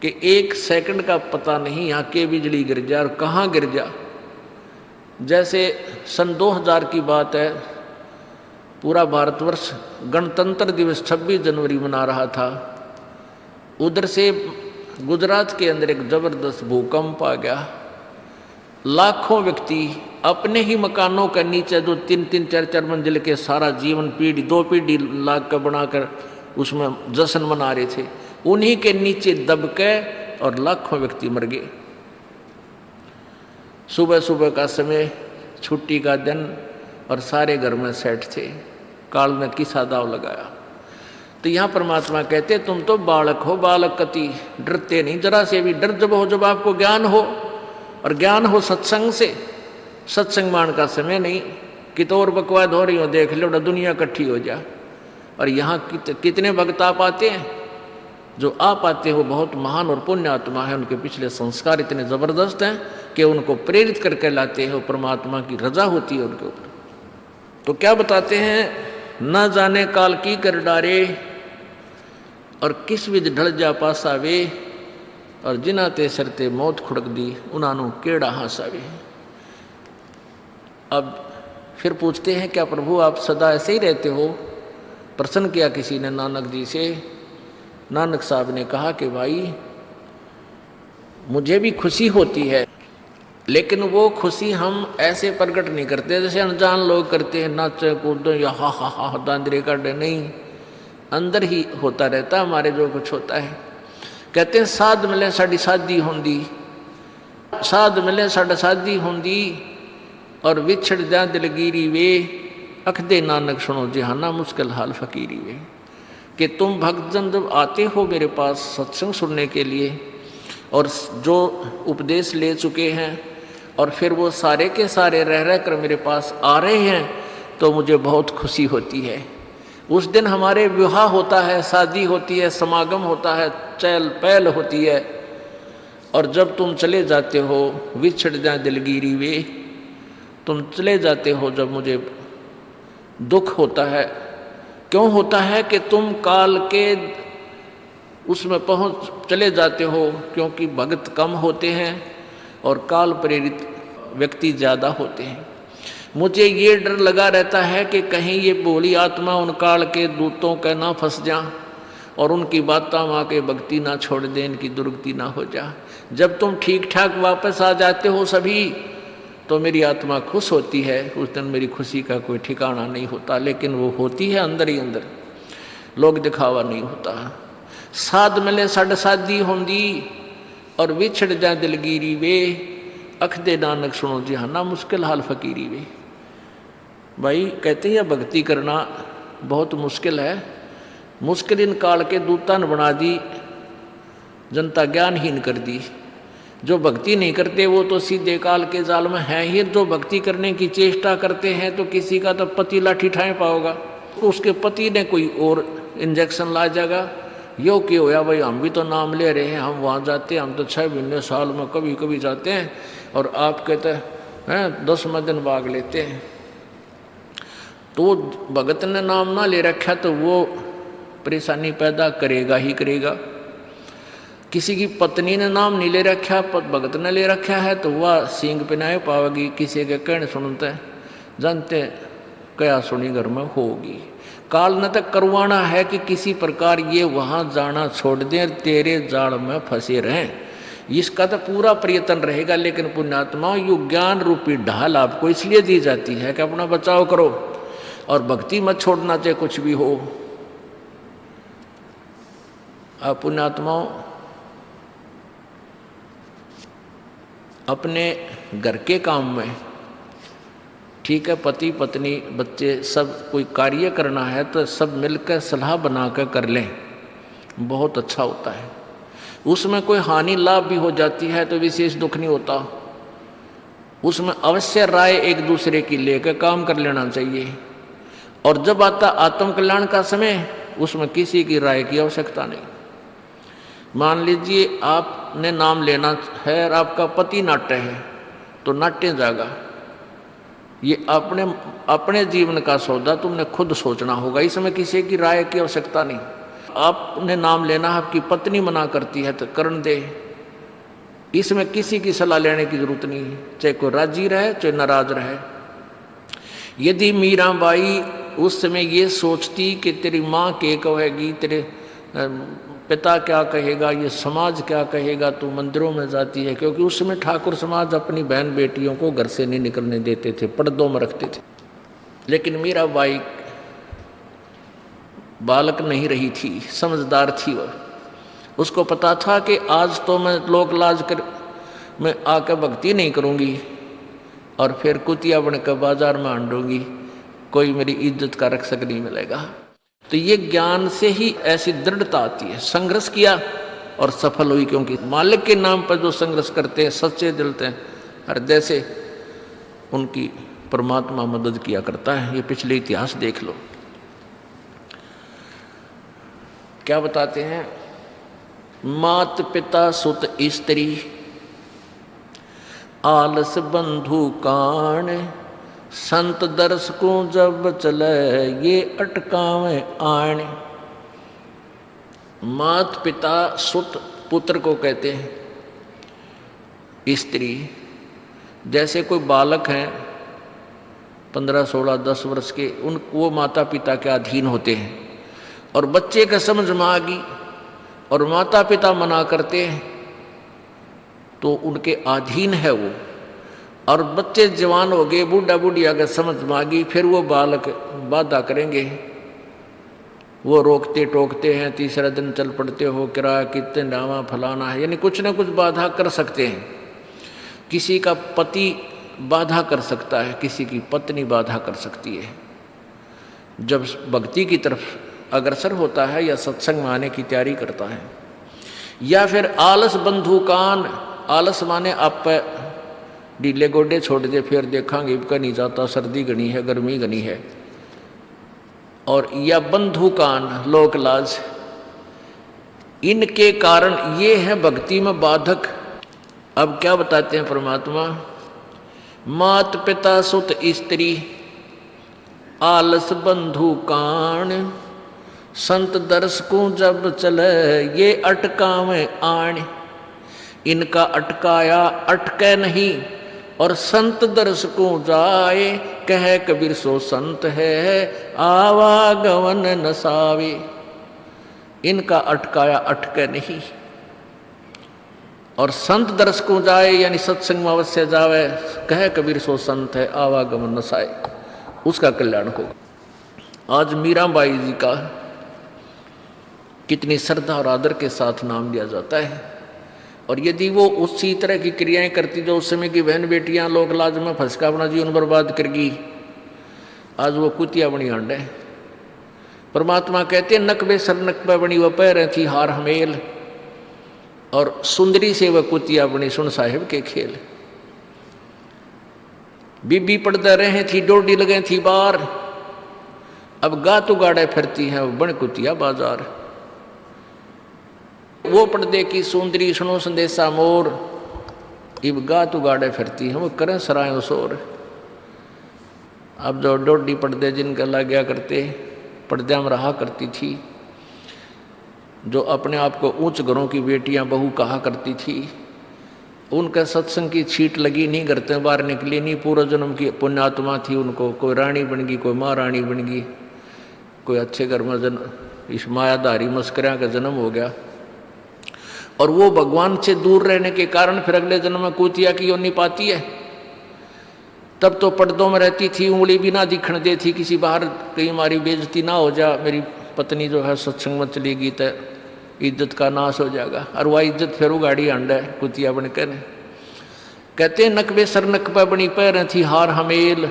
कि 1 सेकंड का पता नहीं यहाँ के बिजली गिर जा और कहाँ गिर जा। जैसे सन 2000 की बात है, पूरा भारतवर्ष गणतंत्र दिवस 26 जनवरी मना रहा था। उधर से गुजरात के अंदर एक जबरदस्त भूकंप आ गया। लाखों व्यक्ति अपने ही मकानों के नीचे, जो 3-3 4-4 मंजिल के सारा जीवन पीढ़ी 2 पीढ़ी लाख का बनाकर उसमें जश्न मना रहे थे, उन्हीं के नीचे दबके और लाखों व्यक्ति मर गए। सुबह सुबह का समय, छुट्टी का दिन, और सारे घर में सेठ थे। काल ने किसा दाव लगाया। तो यहाँ परमात्मा कहते, तुम तो बालक हो, बालक कति डरते नहीं जरा से भी। डर जब हो जब आपको ज्ञान हो, और ज्ञान हो सत्संग से। सत्संग मान का समय नहीं कि तो और बकवाद हो रही हो, देख लो दुनिया इकट्ठी हो जा। और यहाँ कितने भक्त आ पाते हैं, जो आ पाते हो बहुत महान और पुण्य आत्मा है। उनके पिछले संस्कार इतने ज़बरदस्त हैं कि उनको प्रेरित करके लाते हैं, परमात्मा की रजा होती है उनके ऊपर। तो क्या बताते हैं, न जाने काल की कर डारे, और किस विध ढल जा पासावे, और जिनाते सरते मौत खुड़क दी उनानू केड़ा हासावे। अब फिर पूछते हैं, क्या प्रभु आप सदा ऐसे ही रहते हो? प्रश्न किया किसी ने नानक जी से। नानक साहब ने कहा कि भाई, मुझे भी खुशी होती है, लेकिन वो खुशी हम ऐसे प्रकट नहीं करते जैसे अनजान लोग करते हैं, नाचे कूदो या हा हा हा दांदरे काटे। नहीं, अंदर ही होता रहता हमारे जो कुछ होता है। कहते हैं, साध मिले साड़ी शादी होंदी, साध मिले साड़ा शादी होंदी, और विछड़ जा दिलगीरी वे, अखदे नानक सुनो जहाना मुश्किल हाल फकीरी वे। कि तुम भक्तजन जब आते हो मेरे पास सत्संग सुनने के लिए, और जो उपदेश ले चुके हैं, और फिर वो सारे के सारे रह रह कर मेरे पास आ रहे हैं, तो मुझे बहुत खुशी होती है। उस दिन हमारे विवाह होता है, शादी होती है, समागम होता है, चहल पहल होती है। और जब तुम चले जाते हो, विछड़ जाए दिलगीरी वे, तुम चले जाते हो जब मुझे दुख होता है। क्यों होता है कि तुम काल के उसमें पहुंच चले जाते हो, क्योंकि भक्त कम होते हैं और काल प्रेरित व्यक्ति ज़्यादा होते हैं। मुझे ये डर लगा रहता है कि कहीं ये भोली आत्मा उन काल के दूतों का ना फंस जा और उनकी बातें वहाँ के भक्ति ना छोड़ दे, इनकी दुर्गति ना हो जा। जब तुम ठीक ठाक वापस आ जाते हो सभी, तो मेरी आत्मा खुश होती है। उस दिन मेरी खुशी का कोई ठिकाना नहीं होता, लेकिन वो होती है अंदर ही अंदर, लोग दिखावा नहीं होता। साध मिले सड़ साधी होंदी और विछड़ जा दिलगिरी वे, अख दे नानक सुनो जिहाना मुश्किल हाल फकीरी वे। भाई कहते हैं भक्ति करना बहुत मुश्किल है। मुश्किल इन काल के दूता ने बना दी, जनता ज्ञानहीन कर दी। जो भक्ति नहीं करते वो तो सीधे काल के जाल में हैं ही। जो भक्ति करने की चेष्टा करते हैं तो किसी का तो पति लाठी ठाए पाओगा, तो उसके पति ने कोई और इंजेक्शन ला जाएगा। यो कि होया भाई, हम भी तो नाम ले रहे हैं, हम वहाँ जाते हैं, हम तो 6 महीने साल में कभी कभी जाते हैं, और आप कहते हैं 10वें दिन भाग लेते हैं। तो भगत ने नाम ना ले रखा तो वो परेशानी पैदा करेगा ही करेगा। किसी की पत्नी ने नाम नहीं ले रखा, भगत ने ले रखा है, तो वह सींग पिनाए पावेगी। किसी के कहने सुनते जानते क्या सुनी घर में होगी। काल न तक करवाना है कि किसी प्रकार ये वहाँ जाना छोड़ दें, तेरे जाल में फंसे रहें, इसका तो पूरा प्रयत्न रहेगा। लेकिन पुण्यात्माओं, यु ज्ञान रूपी ढाल आपको इसलिए दी जाती है कि अपना बचाव करो और भक्ति मत छोड़ना, चाहे कुछ भी हो। आप पुण्यात्माओं अपने घर के काम में, ठीक है, पति पत्नी बच्चे सब कोई कार्य करना है तो सब मिलकर सलाह बनाकर कर लें, बहुत अच्छा होता है। उसमें कोई हानि लाभ भी हो जाती है तो विशेष दुख नहीं होता। उसमें अवश्य राय एक दूसरे की लेकर काम कर लेना चाहिए। और जब आता आत्म कल्याण का समय, उसमें किसी की राय की आवश्यकता नहीं। मान लीजिए आपने नाम लेना है और आपका पति नाट्य है, तो नाट्य जाएगा। ये अपने जीवन का सौदा तुमने खुद सोचना होगा, इसमें किसी की राय की आवश्यकता नहीं। आपने नाम लेना, आपकी पत्नी मना करती है तो करण दे, इसमें किसी की सलाह लेने की जरूरत नहीं है, चाहे कोई राजी रहे चाहे नाराज रहे। यदि मीराबाई उस समय ये सोचती कि तेरी माँ क्या कहेगी, तेरे पिता क्या कहेगा, ये समाज क्या कहेगा, तू मंदिरों में जाती है, क्योंकि उस समय ठाकुर समाज अपनी बहन बेटियों को घर से नहीं निकलने देते थे, पर्दों में रखते थे। लेकिन मीराबाई बालक नहीं रही थी, समझदार थी वह। उसको पता था कि आज तो मैं लोक लाज कर मैं आकर भक्ति नहीं करूँगी और फिर कुतिया बनकर बाजार में आंडूंगी, कोई मेरी इज्जत का रक्षक नहीं मिलेगा। तो ये ज्ञान से ही ऐसी दृढ़ता आती है। संघर्ष किया और सफल हुई, क्योंकि मालिक के नाम पर जो संघर्ष करते हैं, सच्चे दिल से, हृदय से, उनकी परमात्मा मदद किया करता है। ये पिछले इतिहास देख लो, क्या बताते हैं। मात पिता सुत स्त्री आलस बंधु कान, संत दर्श को जब चले ये अटकावे आण। मात पिता सुत पुत्र को कहते हैं, स्त्री। जैसे कोई बालक हैं 15, 16, 10 वर्ष के, वो माता पिता के अधीन होते हैं, और बच्चे का समझ में आ गई और माता पिता मना करते हैं तो उनके अधीन है वो। और बच्चे जवान हो गए, बूढ़ा बूढ़ी अगर समझ में आ गई, फिर वो बालक बाधा करेंगे, वो रोकते टोकते हैं, तीसरा दिन चल पड़ते हो, किराया कितने डावा फलाना है, यानी कुछ ना कुछ बाधा कर सकते हैं। किसी का पति बाधा कर सकता है, किसी की पत्नी बाधा कर सकती है। जब भक्ति की तरफ अग्रसर होता है या सत्संग में आने की तैयारी करता है। या फिर आलस बंधुकान, आलस माने आप ढीले गोडे छोड़ दे, फिर देखांगे इबका नहीं जाता, सर्दी घनी है, गर्मी घनी है। और या बंधुकान, लोक लाज, इनके कारण ये है भक्ति में बाधक। अब क्या बताते हैं परमात्मा मात पिता सुत स्त्री आलस बंधु कान, संत दर्शकों जब चले ये अटकावे आण। इनका अटकाया अटके नहीं, और संत दर्शकों जाए, कह कबीर सो संत है आवागमन नसावे। इनका अटकाया अटके नहीं, और संत दर्शकों जाए यानी सत्संग में अवश्य जावे, कह कबीर सो संत है आवागमन नसाए, उसका कल्याण होगा। आज मीराबाई जी का कितनी श्रद्धा और आदर के साथ नाम लिया जाता है, और यदि वो उसी तरह की क्रियाएं करती जो उस समय की बहन बेटियां लोक लाज में फंस का अपना जीवन बर्बाद करगी, आज वो कुतिया बनी हांड है। परमात्मा कहते नकबे सर नकबे बनी वह पैर थी हार हमेल, और सुंदरी से वह कुतिया बनी सुन साहिब के खेल। बीबी पड़दा रहे थी डोडी लगे थी बार, अब गातु गाड़े फिरती हैं बन कुतिया बाजार। वो पर्दे की सुंदरी सुनो संदेशा मोर, इब गातु गाड़े फिरती हैं वो करें सरायों शोर। अब जो डोडी पर्दे जिनका लग गया करते, पर्दे में रहा करती थी, जो अपने आप को ऊंच घरों की बेटियां बहू कहा करती थी, उनका सत्संग की छीट लगी नहीं, करते बाहर निकली नहीं, पूर्व जन्म की पुण्यात्मा थी, उनको कोई रानी बन गई, कोई महारानी बन गई, कोई अच्छे घर में जन्म, इस मायाधारी मस्करिया का जन्म हो गया। और वो भगवान से दूर रहने के कारण फिर अगले जन्म में कुतिया की योनि पाती है। तब तो पर्दों में रहती थी, उंगली भी ना दिखने दे थी, किसी बाहर कहीं हमारी बेइज्जती ना हो जा, मेरी पत्नी जो है सत्संग में चलेगी तो इज्जत का नाश हो जाएगा, और वह इज्जत फिर उगाड़ी अंड है कुतिया बनकर। कहते नकबे सर नकबे बनी पैर थी हार हमेल,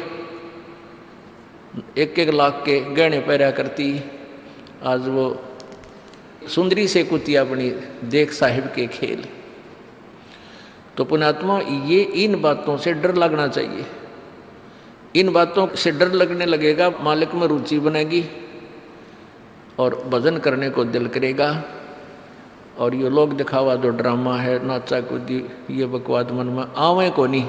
1-1 लाख के गहने पहरा करती, आज वो सुंदरी से कुतिया बनी देख साहिब के खेल। तो पुण्यात्मा ये इन बातों से डर लगना चाहिए, इन बातों से डर लगने लगेगा, मालिक में रुचि बनेगी और भजन करने को दिल करेगा। और ये लोग दिखावा जो ड्रामा है, नाचा कूदी, ये बकवाद मन में आवे को नहीं,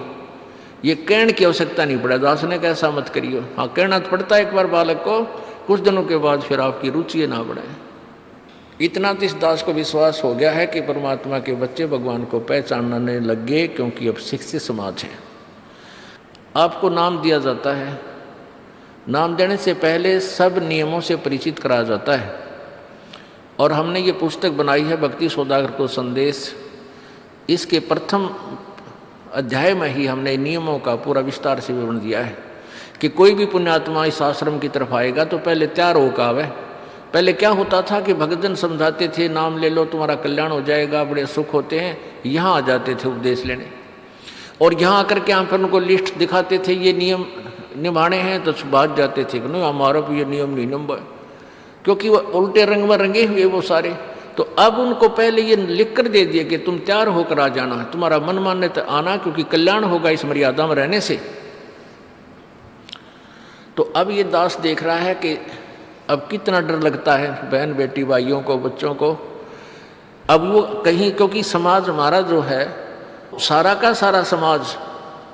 ये कहने की आवश्यकता नहीं पड़े। दास ने कैसा मत करियो, हाँ कहना तो पड़ता है एक बार बालक को, कुछ दिनों के बाद फिर आपकी रुचि ना बढ़े। इतना तो इस दास को विश्वास हो गया है कि परमात्मा के बच्चे भगवान को पहचानने लग गए, क्योंकि अब शिक्षित समाज है। आपको नाम दिया जाता है, नाम देने से पहले सब नियमों से परिचित कराया जाता है। और हमने ये पुस्तक बनाई है भक्ति सौदागर को संदेश, इसके प्रथम अध्याय में ही हमने नियमों का पूरा विस्तार से विवरण दिया है कि कोई भी पुण्यात्मा इस आश्रम की तरफ आएगा तो पहले तैयार होकर आवे। पहले क्या होता था कि भक्तजन समझाते थे नाम ले लो तुम्हारा कल्याण हो जाएगा, बड़े सुख होते हैं, यहाँ आ जाते थे उपदेश लेने, और यहाँ आकर के हम फिर उनको लिस्ट दिखाते थे ये नियम निभाने हैं, तो बात जाते थे कि नहीं हमारा भी ये नियम नहीं नंबर, क्योंकि वो उल्टे रंग में रंगे हुए वो सारे। तो अब उनको पहले ये लिख कर दे दिया कि तुम तैयार होकर आ जाना, तुम्हारा मन मानने तो आना, क्योंकि कल्याण होगा इस मर्यादा में रहने से। तो अब ये दास देख रहा है कि अब कितना डर लगता है बहन बेटी भाइयों को, बच्चों को। अब वो कहीं, क्योंकि समाज हमारा जो है सारा का सारा समाज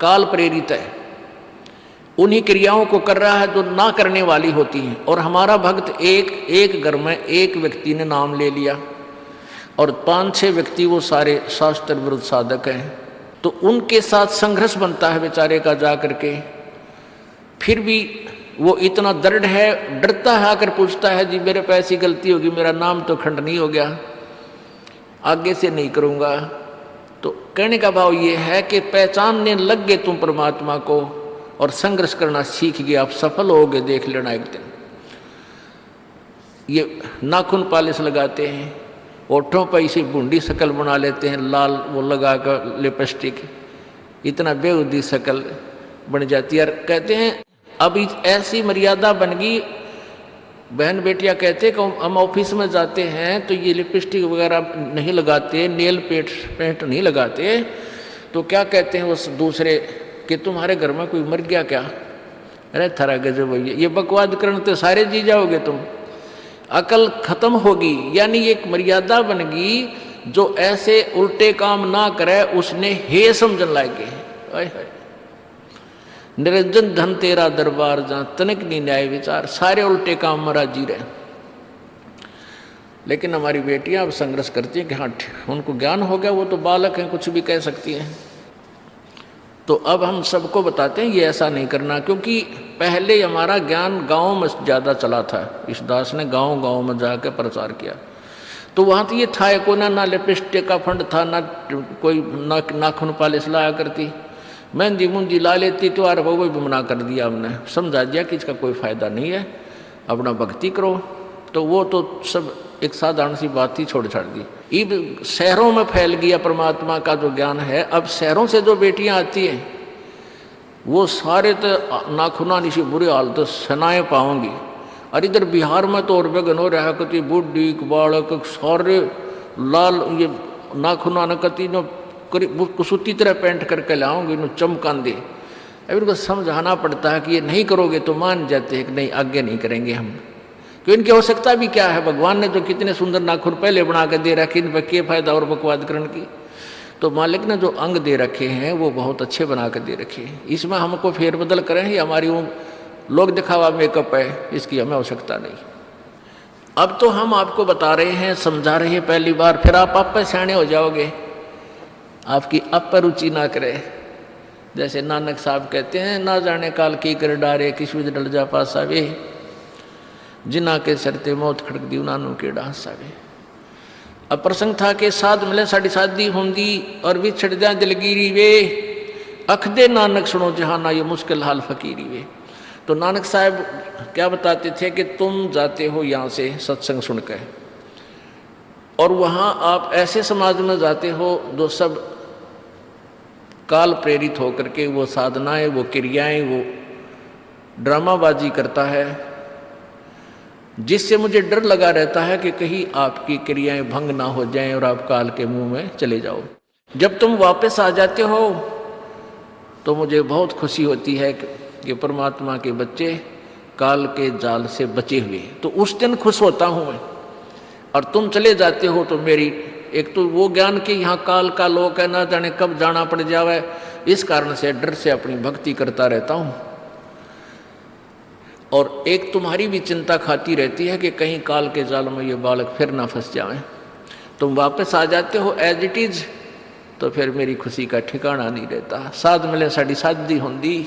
काल प्रेरित है, उन्हीं क्रियाओं को कर रहा है जो ना करने वाली होती हैं। और हमारा भक्त एक घर में एक व्यक्ति ने नाम ले लिया और 5-6 व्यक्ति वो सारे शास्त्र विरुद्ध साधक हैं, तो उनके साथ संघर्ष बनता है बेचारे का जा करके। फिर भी वो इतना दृढ़ है, डरता है, आकर पूछता है जी मेरे पे ऐसी गलती होगी, मेरा नाम तो खंड नहीं हो गया, आगे से नहीं करूँगा। तो कहने का भाव ये है कि पहचानने लग गए तुम परमात्मा को और संघर्ष करना सीख गए, आप सफल होगे, देख लेना एक दिन। ये नाखून पालिश लगाते हैं, ओठों पर इसी बूंदी शकल बना लेते हैं, लाल वो लगा कर लिपस्टिक, इतना बेहुदी शकल बन जाती है। कहते हैं अब ऐसी मर्यादा बन गई, बहन बेटियां कहते हैं कि हम ऑफिस में जाते हैं तो ये लिपस्टिक वगैरह नहीं लगाते, नेल पेंट नहीं लगाते, तो क्या कहते हैं उस दूसरे कि तुम्हारे घर में कोई मर गया क्या? अरे थरा गजब भैया, ये बकवाद करने तो सारे जी जाओगे तुम, अकल खत्म होगी। यानी एक मर्यादा बन गई, जो ऐसे उल्टे काम ना करे उसने हे समझन लागे। निरंजन धन तेरा दरबार, जहाँ तनिक नहीं न्याय विचार, सारे उल्टे काम में राजी रहे। लेकिन हमारी बेटियां अब संघर्ष करती हैं कि हाँ उनको ज्ञान हो गया, वो तो बालक हैं, कुछ भी कह सकती हैं। तो अब हम सबको बताते हैं ये ऐसा नहीं करना, क्योंकि पहले हमारा ज्ञान गाँव में ज़्यादा चला था। इस दास ने गाँव गाँव में जाकर प्रचार किया, तो वहाँ तो ये था को ना लिपस्टिक का फंड था, ना कोई नाखून पालिश लाया करती, मेहंदी मुंदी ला लेती, तो वो भी मना कर दिया हमने, समझा दिया कि इसका कोई फ़ायदा नहीं है, अपना भक्ति करो। तो वो तो सब एक साधारण सी बात ही छोड़ छाड़ दी। ये शहरों में फैल गया परमात्मा का जो ज्ञान है। अब शहरों से जो बेटियां आती हैं वो सारे तो नाखुना निशी बुरे हाल तो सनाए पाओगी। और इधर बिहार में तो और बेगन हो रहा कति बुढ़ी बालक सारे लाल ये नाखुना न कति नो कुसुती तरह पेंट करके लाओगे नो चमकान दे। अब इनको समझाना पड़ता है कि ये नहीं करोगे तो मान जाते हैं कि नहीं आगे नहीं करेंगे हम, क्यों इनकी आवश्यकता भी क्या है। भगवान ने जो कितने सुंदर नाखून पहले बना के दे रखे, इन पर क्या फायदा और बकवाद करने की। तो मालिक ने जो अंग दे रखे हैं वो बहुत अच्छे बना के दे रखे हैं, इसमें हमको फेरबदल करें ये हमारी वो लोग दिखावा मेकअप है, इसकी हमें आवश्यकता नहीं। अब तो हम आपको बता रहे हैं, समझा रहे हैं पहली बार, फिर आप पे सियाने हो जाओगे, आपकी आप पर रुचि ना करे। जैसे नानक साहब कहते हैं, ना जाने काल की कर डारे किस विध डल जा पासा वे, जिना के सरते मौत खड़क दी नानू के डांसा वे। अब प्रसंग था कि साध मिले साड़ी शादी होंगी और भी छड़ जा दिलगिरी वे, अख दे नानक सुनो जहाना ये मुश्किल हाल फकीरी वे। तो नानक साहब क्या बताते थे कि तुम जाते हो यहाँ से सत्संग सुनकर और वहाँ आप ऐसे समाज में जाते हो जो सब काल प्रेरित होकर के वो साधनाएं, वो क्रियाएं, वो ड्रामाबाजी करता है, जिससे मुझे डर लगा रहता है कि कहीं आपकी क्रियाएं भंग ना हो जाएं और आप काल के मुंह में चले जाओ। जब तुम वापस आ जाते हो तो मुझे बहुत खुशी होती है कि परमात्मा के बच्चे काल के जाल से बचे हुए, तो उस दिन खुश होता हूँ मैं। और तुम चले जाते हो तो मेरी एक तो वो ज्ञान कि यहाँ काल का लोक है, ना जाने कब जाना पड़ जावे, इस कारण से डर से अपनी भक्ति करता रहता हूँ। और एक तुम्हारी भी चिंता खाती रहती है कि कहीं काल के जाल में ये बालक फिर ना फंस जाए। तुम वापस आ जाते हो एज इट इज, तो फिर मेरी खुशी का ठिकाना नहीं रहता। साध मिले साड़ी शादी होंगी,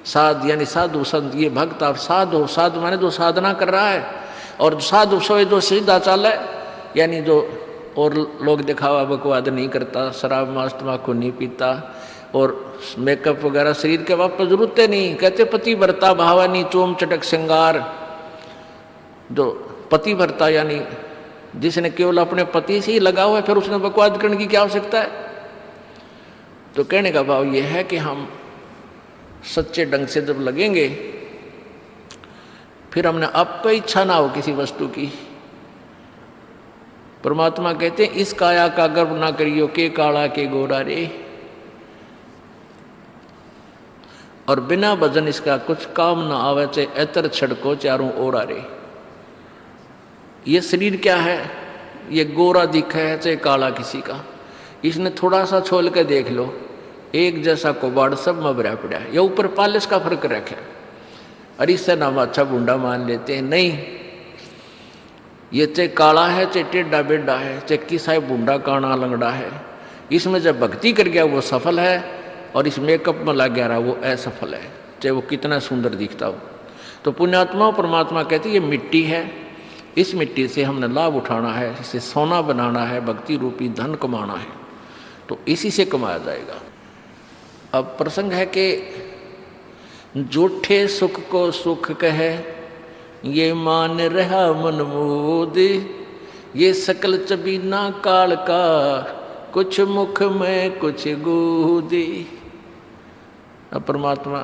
साध यानी साधु संत, ये भक्त आप साध हो, साध माने जो साधना कर रहा है, और साधु सोए जो सीधा चाल है, यानी जो और लोग दिखावा बकवाद नहीं करता, शराब मांस तम्बाकू नहीं पीता और मेकअप वगैरह शरीर के वापस जरूरत नहीं। कहते पति भरता भावानी चोम चटक श्रृंगार, जो पति भरता यानी जिसने केवल अपने पति से ही लगा हुआ है, फिर उसने बकवाद करने की क्या आवश्यकता है। तो कहने का भाव यह है कि हम सच्चे ढंग से जब लगेंगे, फिर हमने अब पे इच्छा ना हो किसी वस्तु की। परमात्मा कहते हैं इस काया का गर्व ना करियो के काला के गोरा रे, और बिना भजन इसका कुछ काम ना आवे, चाहे एतर छड़को चारों ओरा रे। ये शरीर क्या है, ये गोरा दिखा है चाहे काला किसी का, इसने थोड़ा सा छोल के देख लो, एक जैसा कोबाड़ सब में भरा पड़ा है। ये ऊपर पालिश का फर्क रखे, और इससे नाम अच्छा बूंडा मान लेते हैं। नहीं, ये चाहे काला है चाहे टेढ़ा बेढ़ा है, चाहे किसा बूंडा काना लंगड़ा है, इसमें जब भक्ति कर गया वो सफल है, और इस मेकअप में लग गया रहा वो असफल है, चाहे वो कितना सुंदर दिखता हो। तो पुण्यात्मा परमात्मा कहते ये मिट्टी है, इस मिट्टी से हमने लाभ उठाना है, इसे सोना बनाना है, भक्ति रूपी धन कमाना है, तो इसी से कमाया जाएगा। अब प्रसंग है कि झूठे सुख को सुख कहे, ये मान रहा मन मोद, ये सकल चबीना काल का, कुछ मुख में कुछ गोदे। अब परमात्मा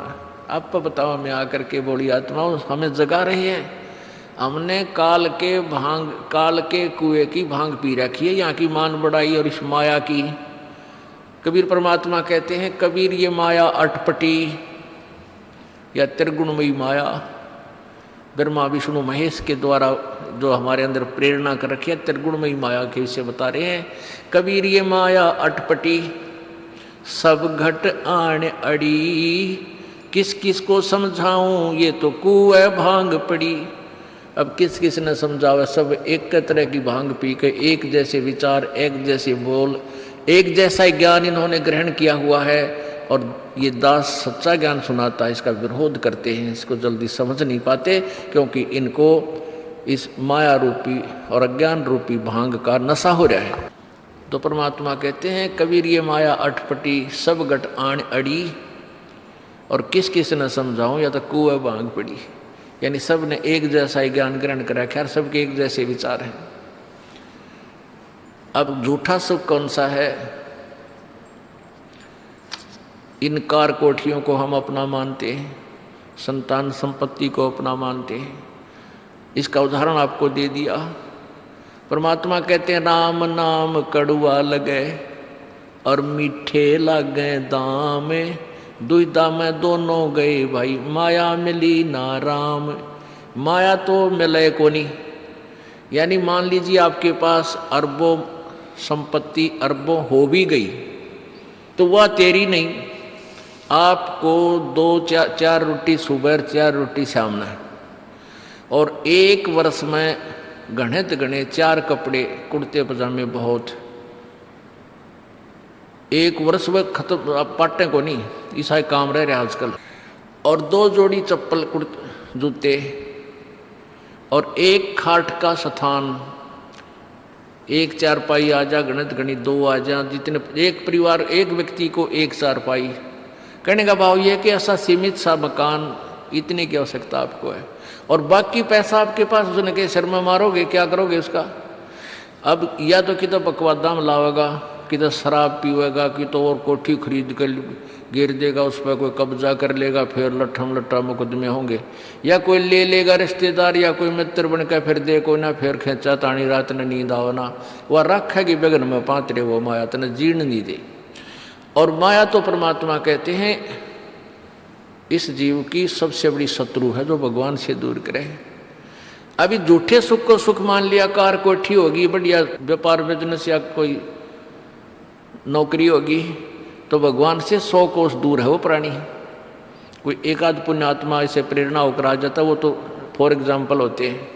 आप बताओ, मैं आकर के बोली आत्माओं हमें जगा रही है। हमने काल के कुएं की भांग पी रखी है, यहाँ की मान बढ़ाई और इस माया की। कबीर परमात्मा कहते हैं, कबीर ये माया अटपटी या त्रिगुणमयी माया, ब्रह्मा विष्णु महेश के द्वारा जो हमारे अंदर प्रेरणा कर रखी है, त्रिगुणमयी माया के विषय बता रहे हैं। कबीर ये माया अटपटी, सब घट आण अड़ी, किस किस को समझाऊं ये तो कुएं भांग पड़ी। अब किस किस ने समझावा, सब एक तरह की भांग पी के एक जैसे विचार, एक जैसे बोल, एक जैसा ज्ञान इन्होंने ग्रहण किया हुआ है। और ये दास सच्चा ज्ञान सुनाता है, इसका विरोध करते हैं, इसको जल्दी समझ नहीं पाते, क्योंकि इनको इस माया रूपी और अज्ञान रूपी भांग का नशा हो रहा है। तो परमात्मा कहते हैं, कबीर ये माया अटपटी सब गट आण अड़ी, और किस किस ने समझाऊं या तो कुएं भांग पड़ी। यानी सब ने एक जैसा ही ज्ञान ग्रहण कर रखा है, सबके एक जैसे विचार हैं। अब झूठा सुख कौन सा है? इन कार कोठियों को हम अपना मानते हैं, संतान संपत्ति को अपना मानते हैं। इसका उदाहरण आपको दे दिया। परमात्मा कहते हैं, राम नाम कड़ुआ लगे और मीठे लागे दाम, दुविधा में दोनों गए भाई, माया मिली ना राम। माया तो मिले को नहीं। यानी मान लीजिए आपके पास अरबों संपत्ति, अरबों हो भी गई, तो वह तेरी नहीं। आपको 2-4 रोटी सुबह, 4 रोटी शाम में, और 1 वर्ष में गणे 4 कपड़े, कुर्ते पजामे बहुत। 1 वर्ष में खत्म, आप पाटे को नहीं, ऐसा काम रह रहा आजकल। और 2 जोड़ी चप्पल, जूते, और 1 खाट का स्थान, 1 चारपाई आ जा, गणित 2 आ जा, जितने एक परिवार, एक व्यक्ति को 1 चारपाई। कहने का भाव यह कि ऐसा सीमित सा मकान, इतने की आवश्यकता आपको है, और बाकी पैसा आपके पास, उसने के सिर में मारोगे, क्या करोगे उसका? अब या तो कि तो बकवादा में लावेगा, कि तो शराब पीवेगा, कि तो और कोठी खरीद कर गिर देगा, उस पर कोई कब्जा कर लेगा, फिर लट्ठा मुकदमे होंगे। या कोई ले लेगा रिश्तेदार, या कोई मित्र बन कर फिर दे को ना, फिर खेचा तानी रात ने नींद आवना, वह रखेगी बेगन में पातरे, वो माया तने जीर्ण नहीं दे। और माया तो परमात्मा कहते हैं इस जीव की सबसे बड़ी शत्रु है, जो भगवान से दूर करे। अभी झूठे सुख को सुख मान लिया, कार कोठी होगी, बढ़िया व्यापार बिजनेस या कोई नौकरी होगी, तो भगवान से 100 कोस दूर है वो प्राणी। कोई एक आध पुण्यात्मा ऐसे प्रेरणा होकर आ जाता, वो तो फॉर एग्जाम्पल होते हैं।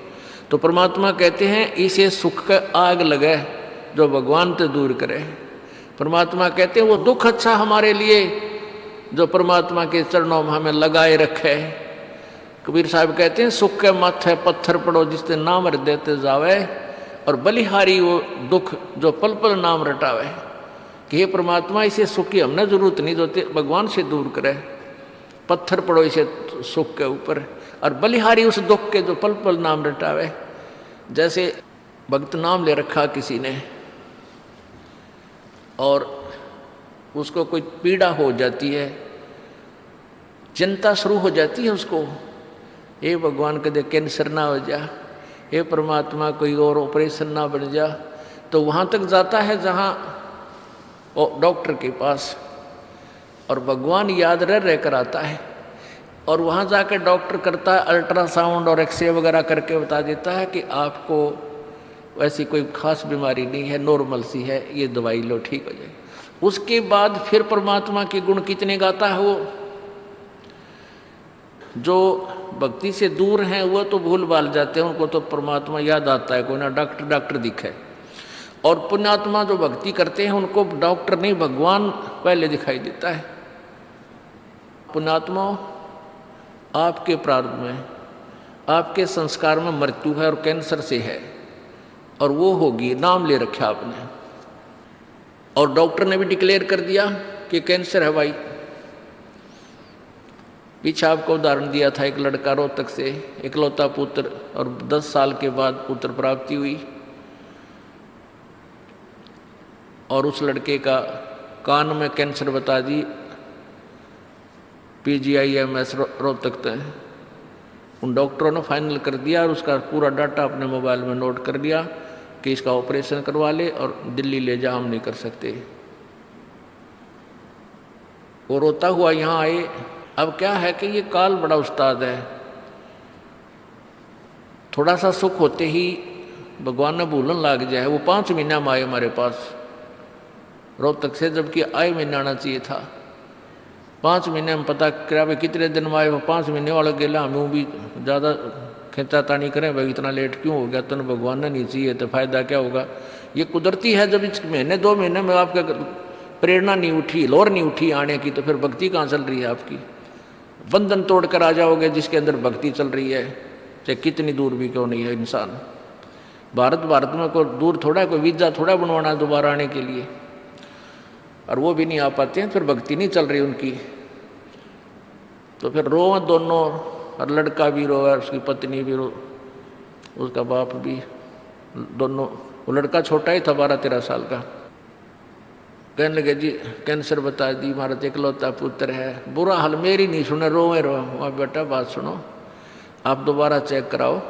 तो परमात्मा कहते हैं इसे सुख का आग लगे जो भगवान से दूर करे। परमात्मा कहते हैं वो दुख अच्छा हमारे लिए जो परमात्मा के चरणों में हमें लगाए रखे। कबीर साहब कहते हैं, सुख के माथे पत्थर पड़ो जिससे नाम देते जावे, और बलिहारी वो दुख जो पल पल नाम रटावे। कि हे परमात्मा, इसे सुख की हमने जरूरत नहीं, जो भगवान से दूर करे। पत्थर पड़ो इसे सुख के ऊपर, और बलिहारी उस दुख के जो पल पल नाम रटावे। जैसे भक्त नाम ले रखा किसी ने, और उसको कोई पीड़ा हो जाती है, चिंता शुरू हो जाती है उसको, हे भगवान कदे कैंसर ना हो जा, हे परमात्मा कोई और ऑपरेशन ना बन जा। तो वहाँ तक जाता है जहाँ डॉक्टर के पास, और भगवान याद रह कर आता है, और वहाँ जाकर डॉक्टर करता है अल्ट्रासाउंड और एक्सरे वगैरह करके बता देता है कि आपको वैसी कोई खास बीमारी नहीं है, नॉर्मल सी है, ये दवाई लो ठीक हो जाए। उसके बाद फिर परमात्मा के गुण कितने गाता है वो। जो भक्ति से दूर हैं वो तो भूल भाल जाते हैं, उनको तो परमात्मा याद आता है, कोई ना डॉक्टर दिखे। और पुण्यात्मा जो भक्ति करते हैं उनको डॉक्टर नहीं, भगवान पहले दिखाई देता है। पुण्यात्मा, आपके प्रारब्ध में, आपके संस्कार में मृत्यु है और कैंसर से है, और वो होगी, नाम ले रखा आपने, और डॉक्टर ने भी डिक्लेयर कर दिया कि कैंसर है भाई। पीछे आपको उदाहरण दिया था, एक लड़का रोहतक से, इकलौता पुत्र, और 10 साल के बाद पुत्र प्राप्ति हुई, और उस लड़के का कान में कैंसर बता दी, PGIMS रोहतक तक। उन डॉक्टरों ने फाइनल कर दिया, और उसका पूरा डाटा अपने मोबाइल में नोट कर लिया कि इसका ऑपरेशन करवा ले और दिल्ली ले जा, हम नहीं कर सकते। वो रोता हुआ यहाँ आए। अब क्या है कि ये काल बड़ा उस्ताद है, थोड़ा सा सुख होते ही भगवान ने भूलन लाग जाए। वो 5 महीना में आए हमारे पास रोहतक से, जबकि आए महीना आना चाहिए था। 5 महीने में पता करा भाई कितने दिन में आए, वो 5 महीने वाला गेला हमें भी ज़्यादा खींचातानी करें भाई इतना लेट क्यों हो गया, तो भगवान ने नहीं चाहिए तो फायदा क्या होगा। ये कुदरती है, जब इस महीने 2 महीने में आपका प्रेरणा नहीं उठी, लोर नहीं उठी आने की, तो फिर भक्ति कहाँ चल रही है आपकी। बंधन तोड़ कर आ जाओगे जिसके अंदर भक्ति चल रही है, चाहे कितनी दूर भी क्यों नहीं है इंसान। भारत में कोई दूर थोड़ा, कोई वीज़ा थोड़ा बनवाना है दोबारा आने के लिए, और वो भी नहीं आ पाते हैं, फिर भक्ति नहीं चल रही उनकी। तो फिर रो दोनों, और लड़का भी रो और उसकी पत्नी भी रो, उसका बाप भी, दोनों। वो लड़का छोटा ही था 12-13 साल का। कहने लगे जी कैंसर बता दी, हमारा इकलौता पुत्र है। बुरा हाल, मेरी नहीं सुने, रोए रो। बेटा बात सुनो, आप दोबारा चेक कराओ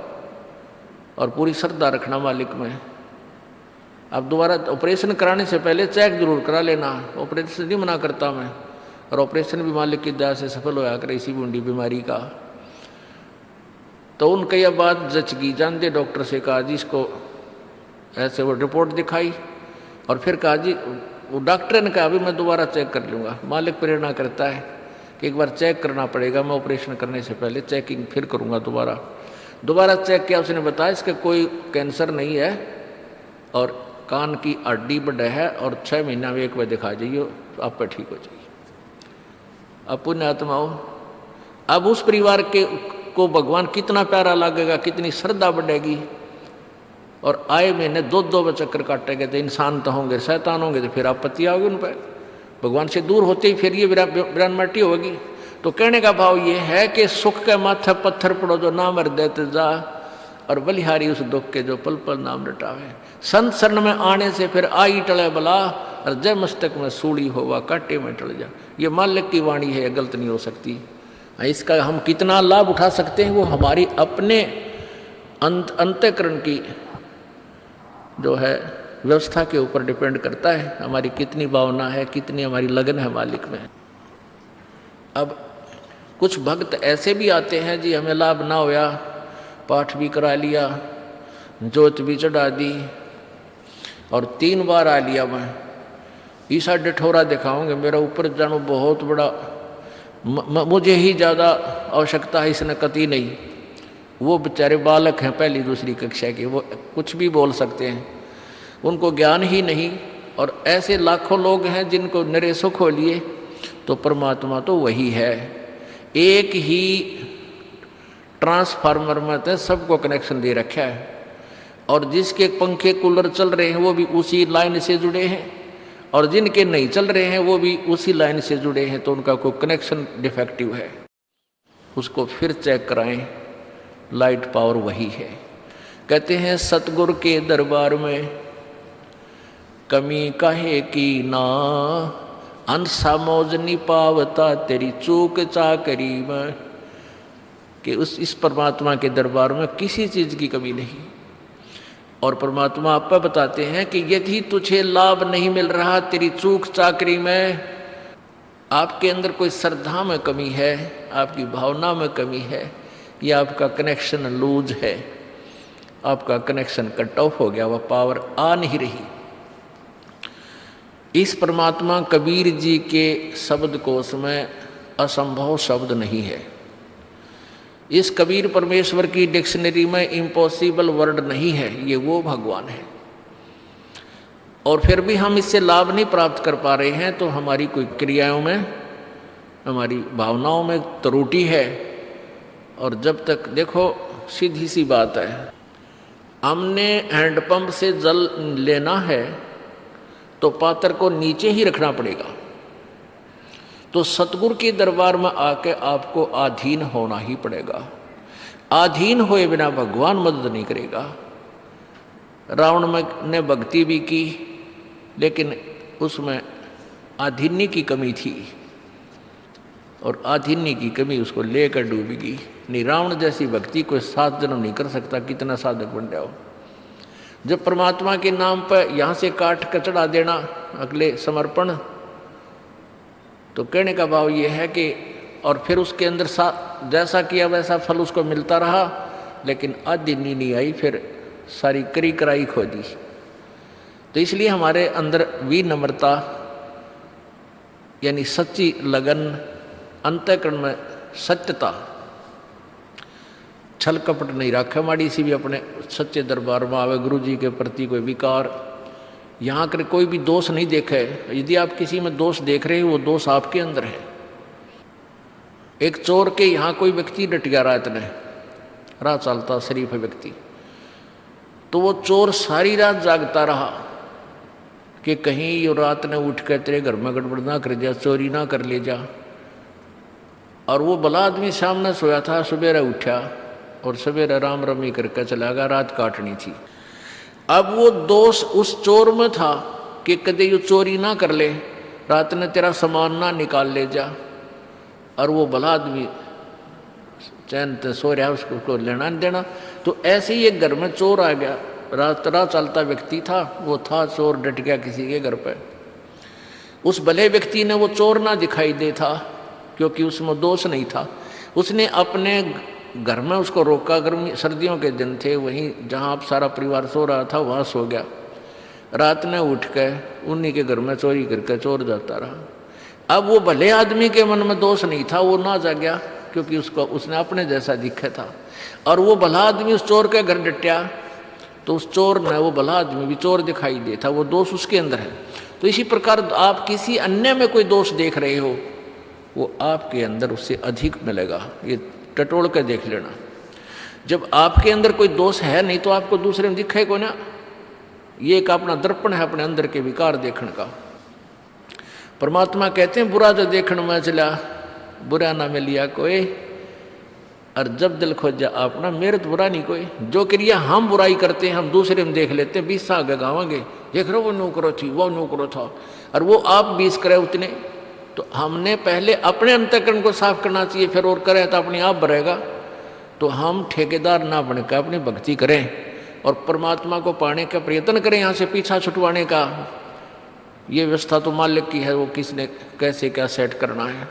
और पूरी श्रद्धा रखना मालिक में। आप दोबारा ऑपरेशन कराने से पहले चेक जरूर करा लेना, ऑपरेशन नहीं मना करता मैं, और ऑपरेशन भी मालिक की दया से सफल होया करे इसी बूंदी बीमारी का। तो उनका यह बात जच गई, जानते डॉक्टर से कहा जी इसको ऐसे, वो रिपोर्ट दिखाई और फिर कहा जी, वो डॉक्टर ने कहा अभी मैं दोबारा चेक कर लूँगा। मालिक प्रेरणा करता है कि एक बार चेक करना पड़ेगा, मैं ऑपरेशन करने से पहले चेकिंग फिर करूँगा। दोबारा चेक किया, उसने बताया इसका कोई कैंसर नहीं है और कान की हड्डी बढ़ा है, और 6 महीना में एक बार दिखा जाइए तो आप पर ठीक हो जाइए। अब पुण्य आत्माओं, अब उस परिवार को भगवान कितना प्यारा लगेगा, कितनी श्रद्धा बढ़ेगी। और आए महीने 2-2 चक्कर काटेंगे, तो इंसान तो होंगे, शैतान होंगे, तो फिर आपत्ति आओगी उन पर। भगवान से दूर होते ही फिर ये विरानमाटी होगी। तो कहने का भाव ये है कि सुख के माथे पत्थर पड़ो जो नाम हृदय ते जा, और बलिहारी उस दुख के जो पल पल नाम रटावे। संत शरण में आने से फिर आई टले बला, और जय मस्तक में सूड़ी होवा काटे में टल जा। ये मालिक की वाणी है, गलत नहीं हो सकती। इसका हम कितना लाभ उठा सकते हैं वो हमारी अपने अंतःकरण की जो है व्यवस्था के ऊपर डिपेंड करता है। हमारी कितनी भावना है, कितनी हमारी लगन है मालिक में। अब कुछ भक्त ऐसे भी आते हैं जी, हमें लाभ ना होया, पाठ भी करा लिया, जोत भी चढ़ा दी, और 3 बार आ लिया मैं, ईसा डठोरा दिखाऊंगे, मेरा ऊपर जानो बहुत बड़ा, मुझे ही ज़्यादा आवश्यकता है, इसने कती नहीं। वो बेचारे बालक हैं 1ली-2री कक्षा के, वो कुछ भी बोल सकते हैं, उनको ज्ञान ही नहीं। और ऐसे लाखों लोग हैं जिनको निरे सुख हो लिए, तो परमात्मा तो वही है। एक ही ट्रांसफार्मर में तो सबको कनेक्शन दे रखा है, और जिसके पंखे कूलर चल रहे हैं वो भी उसी लाइन से जुड़े हैं, और जिनके नहीं चल रहे हैं वो भी उसी लाइन से जुड़े हैं। तो उनका कोई कनेक्शन डिफेक्टिव है, उसको फिर चेक कराएं, लाइट पावर वही है। कहते हैं सतगुरु के दरबार में कमी काहे की ना, अंसा मौज नहीं पावता तेरी चूक चाकरी में। कि इस परमात्मा के दरबार में किसी चीज़ की कमी नहीं। और परमात्मा आप बताते हैं कि यदि तुझे लाभ नहीं मिल रहा तेरी चूक चाकरी में, आपके अंदर कोई श्रद्धा में कमी है, आपकी भावना में कमी है, या आपका कनेक्शन लूज है, आपका कनेक्शन कट ऑफ हो गया, वह पावर आ नहीं रही। इस परमात्मा कबीर जी के शब्द कोश में असंभव शब्द नहीं है। इस कबीर परमेश्वर की डिक्शनरी में इम्पॉसिबल वर्ड नहीं है, ये वो भगवान है। और फिर भी हम इससे लाभ नहीं प्राप्त कर पा रहे हैं, तो हमारी कोई क्रियाओं में, हमारी भावनाओं में त्रुटि है। और जब तक देखो सीधी सी बात है, हमने हैंडपंप से जल लेना है तो पात्र को नीचे ही रखना पड़ेगा। तो सतगुरु के दरबार में आके आपको अधीन होना ही पड़ेगा। अधीन होए बिना भगवान मदद नहीं करेगा। रावण ने भक्ति भी की, लेकिन उसमें अधीन्य की कमी थी, और अधीन्य की कमी उसको लेकर डूबेगी। नहीं, रावण जैसी भक्ति कोई 7 जन्म नहीं कर सकता, कितना साधक बन जाओ। जब परमात्मा के नाम पर यहाँ से काट कर चढ़ा देना अगले समर्पण, तो कहने का भाव ये है कि और फिर उसके अंदर जैसा किया वैसा फल उसको मिलता रहा, लेकिन अधीन्य नहीं आई, फिर सारी करी कराई खो दी। तो इसलिए हमारे अंदर विनम्रता यानी सच्ची लगन अंतःकरण में सत्यता, छल कपट नहीं रखे, माड़ी सी भी अपने सच्चे दरबार में आवे, गुरु जी के प्रति कोई विकार, यहाँ कर कोई भी दोष नहीं देखे। यदि आप किसी में दोष देख रहे हो वो दोष आपके अंदर है। एक चोर के यहाँ कोई व्यक्ति डट गया रात में, रात चलता शरीफ व्यक्ति, तो वो चोर सारी रात जागता रहा कि कहीं ये रात ने उठ कर तेरे घर में गड़बड़ ना कर जा, चोरी ना कर ले जा। और वो भला आदमी सामने सोया था, सवेरे उठा और सवेरे राम रमी करके चला गया, रात काटनी थी। अब वो दोष उस चोर में था कि कदे ये चोरी ना कर ले, रात ने तेरा सामान ना निकाल ले जा। और वो भला आदमी चैन से सो रहा, उसको लेना नहीं देना। तो ऐसे ही एक घर में चोर आ गया, रात रात चलता व्यक्ति था, वो था चोर, डट गया किसी के घर पे। उस भले व्यक्ति ने वो चोर ना दिखाई दे था क्योंकि उसमें दोष नहीं था। उसने अपने घर में उसको रोका, गर्मी सर्दियों के दिन थे, वहीं जहाँ आप सारा परिवार सो रहा था वहाँ सो गया। रात में उठ के उन्हीं के घर में चोरी करके चोर जाता रहा। अब वो भले आदमी के मन में दोष नहीं था, वो ना जागया क्योंकि उसने अपने जैसा दिखा था। और वो भला आदमी उस चोर के घर डटिया तो उस चोर ने वो भला आदमी भी चोर दिखाई देता, वो दोष उसके अंदर है। तो इसी प्रकार आप किसी अन्य में कोई दोष देख रहे हो, वो आपके अंदर उससे अधिक मिलेगा। ये टटोल कर देख लेना। जब आपके अंदर कोई दोष है नहीं तो आपको दूसरे में दिखे को ना। ये एक अपना दर्पण है अपने अंदर के विकार देखने का। परमात्मा कहते हैं बुरा जो देखने में चला बुरा ना मिलिया कोई, और जब दिल खोजा अपना मेरे तो बुरा नहीं कोई। जो क्रिया हम बुराई करते हैं हम दूसरे में देख लेते हैं, 20 आगे गावांगे, देख रहे हो वो नौकरो थी, वो नौकरो था, और वो आप 20 करे उतने। तो हमने पहले अपने अंतःकरण को साफ करना चाहिए, फिर और करें तो अपने आप बढ़ेगा। तो हम ठेकेदार ना बनकर अपनी भक्ति करें और परमात्मा को पाने का प्रयत्न करें, यहाँ से पीछा छुटवाने का। ये व्यवस्था तो मालिक की है, वो किसने कैसे क्या सेट करना है।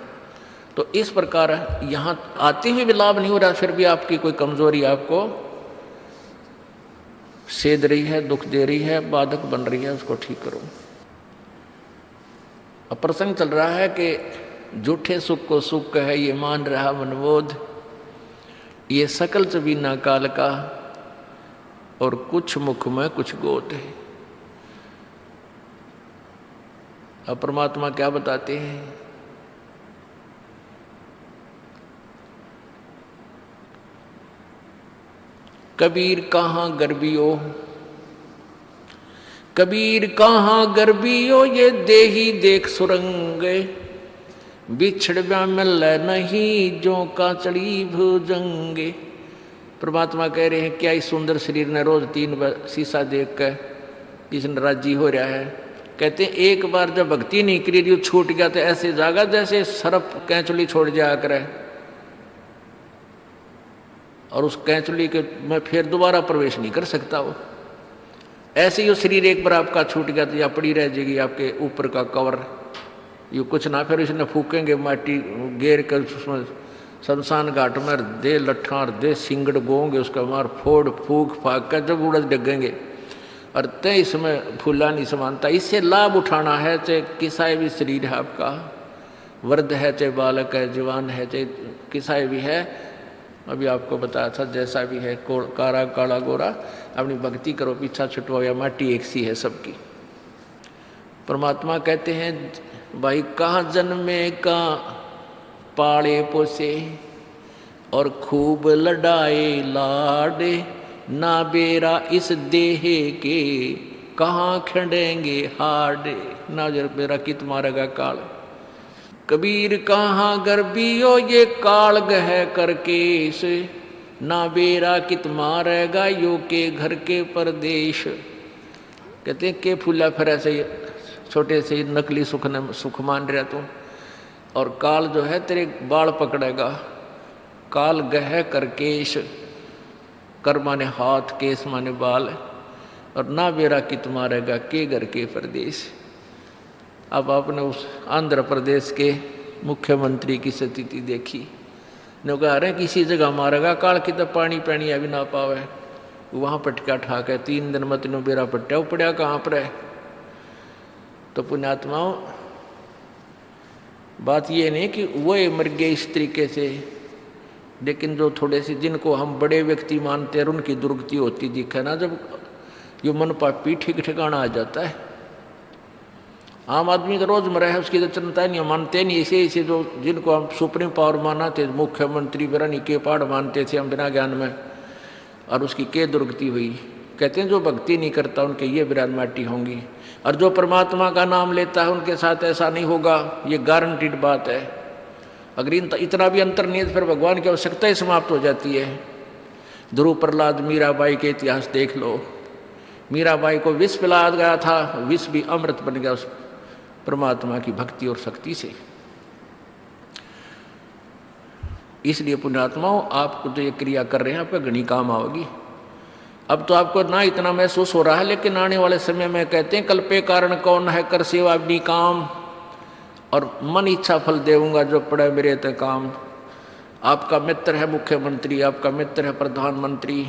तो इस प्रकार यहाँ आते हुए भी लाभ नहीं हो रहा, फिर भी आपकी कोई कमजोरी आपको सेध रही है, दुख दे रही है, बाधक बन रही है, उसको ठीक करो। अब प्रसंग चल रहा है कि झूठे सुख को सुख है ये मान रहा मनबोध, ये सकल चबीना काल का, और कुछ मुख में कुछ गोद है। अब परमात्मा क्या बताते हैं, कबीर कहाँ गर्बियो, कबीर कहाँ गर्बियो, ये देही देख सुरंगे, बिछड़ मिल नहीं जो का चढ़ी भुजंगे। परमात्मा कह रहे हैं क्या इस सुंदर शरीर ने रोज 3 बार शीशा देख कर इसने राजी हो रहा है। कहते हैं एक बार जब भक्ति नहीं करी रही छूट गया तो ऐसे जागा जैसे सरफ कैंचुली छोड़ जाया करे, और उस कैंचुली के में फिर दोबारा प्रवेश नहीं कर सकता वो। ऐसे ही वो शरीर एक बार आपका छूट गया तो या पड़ी रह जाएगी आपके ऊपर का कवर, ये कुछ ना फिर इसने फूकेंगे माटी घेर कर उसमें शमशान घाट में दे लट्ठा और दे सिंगड़ बोंगे, उसका मार फोड़ फूक फाक कर जब उड़द डगेंगे। और तय इसमें फूला नहीं समानता। इससे लाभ उठाना है, चाहे किसा भी शरीर है आपका, वृद्ध है चाहे बालक है, जवान है चाहे किसा भी है, अभी आपको बताया था जैसा भी है, कारा काला गोरा, अपनी भक्ति करो, पीछा छुटवाओ, या माटी एक सी है सबकी। परमात्मा कहते हैं भाई कहाँ जन्मे का पाले पोसे, और खूब लड़ाए लाडे, ना बेरा इस देह के कहाँ खड़ेंगे हाडे, ना जर बेरा कित मारेगा काल। कबीर कहाँ गर्बियो, ये काल गह करके से, ना बेरा कित मारेगा यो के घर के परदेश। कहते हैं के फूला फिर ऐसे छोटे से नकली सुख मान रहा तू, और काल जो है तेरे बाल पकड़ेगा। काल गह कर केश, कर माने हाथ, केस माने बाल, और ना बेरा कित मारेगा के घर के प्रदेश। अब आपने उस आंध्र प्रदेश के मुख्यमंत्री की स्थिति देखी, ने कहा रहे किसी जगह मारेगा काल की तो पानी पैनी अभी ना पावे, वहाँ पटका ठाक है 3 दिन मत नो बेरा पट्टा पड़ा कहाँ पर है। तो पुण्यात्माओं बात ये नहीं कि वो मर गए इस तरीके से, लेकिन जो थोड़े से जिनको हम बड़े व्यक्ति मानते हैं उनकी दुर्गति होती दिखे ना, जब ये मन पापी ठीक ठिकाना आ जाता है। आम आदमी तो रोजमर्रा है, उसकी तो चिंता नहीं, मानते नहीं। ऐसे जो जिनको हम सुप्रीम पावर माना थे, मुख्यमंत्री बिरानी के पाड़ मानते थे हम बिना ज्ञान में, और उसकी के दुर्गति हुई। कहते हैं जो भक्ति नहीं करता उनके ये बिरान माटी होंगी, और जो परमात्मा का नाम लेता है उनके साथ ऐसा नहीं होगा, ये गारंटीड बात है। अगर इतना भी अंतर नहीं है तो फिर भगवान की आवश्यकता ही समाप्त हो जाती है। ध्रुव प्रहलाद मीराबाई के इतिहास देख लो, मीराबाई को विष पिलाया गया था, विष भी अमृत बन गया उस परमात्मा की भक्ति और शक्ति से। इसलिए पुण्यात्माओं, आपको जो ये क्रिया कर रहे हैं आपका घनी काम आओगी। अब तो आपको ना इतना महसूस हो रहा है, लेकिन आने वाले समय में कहते हैं कल्पे कारण कौन है, कर सेवा अपनी काम, और मन इच्छा फल देऊंगा जो पड़े मेरे ते काम। आपका मित्र है मुख्यमंत्री, आपका मित्र है प्रधानमंत्री,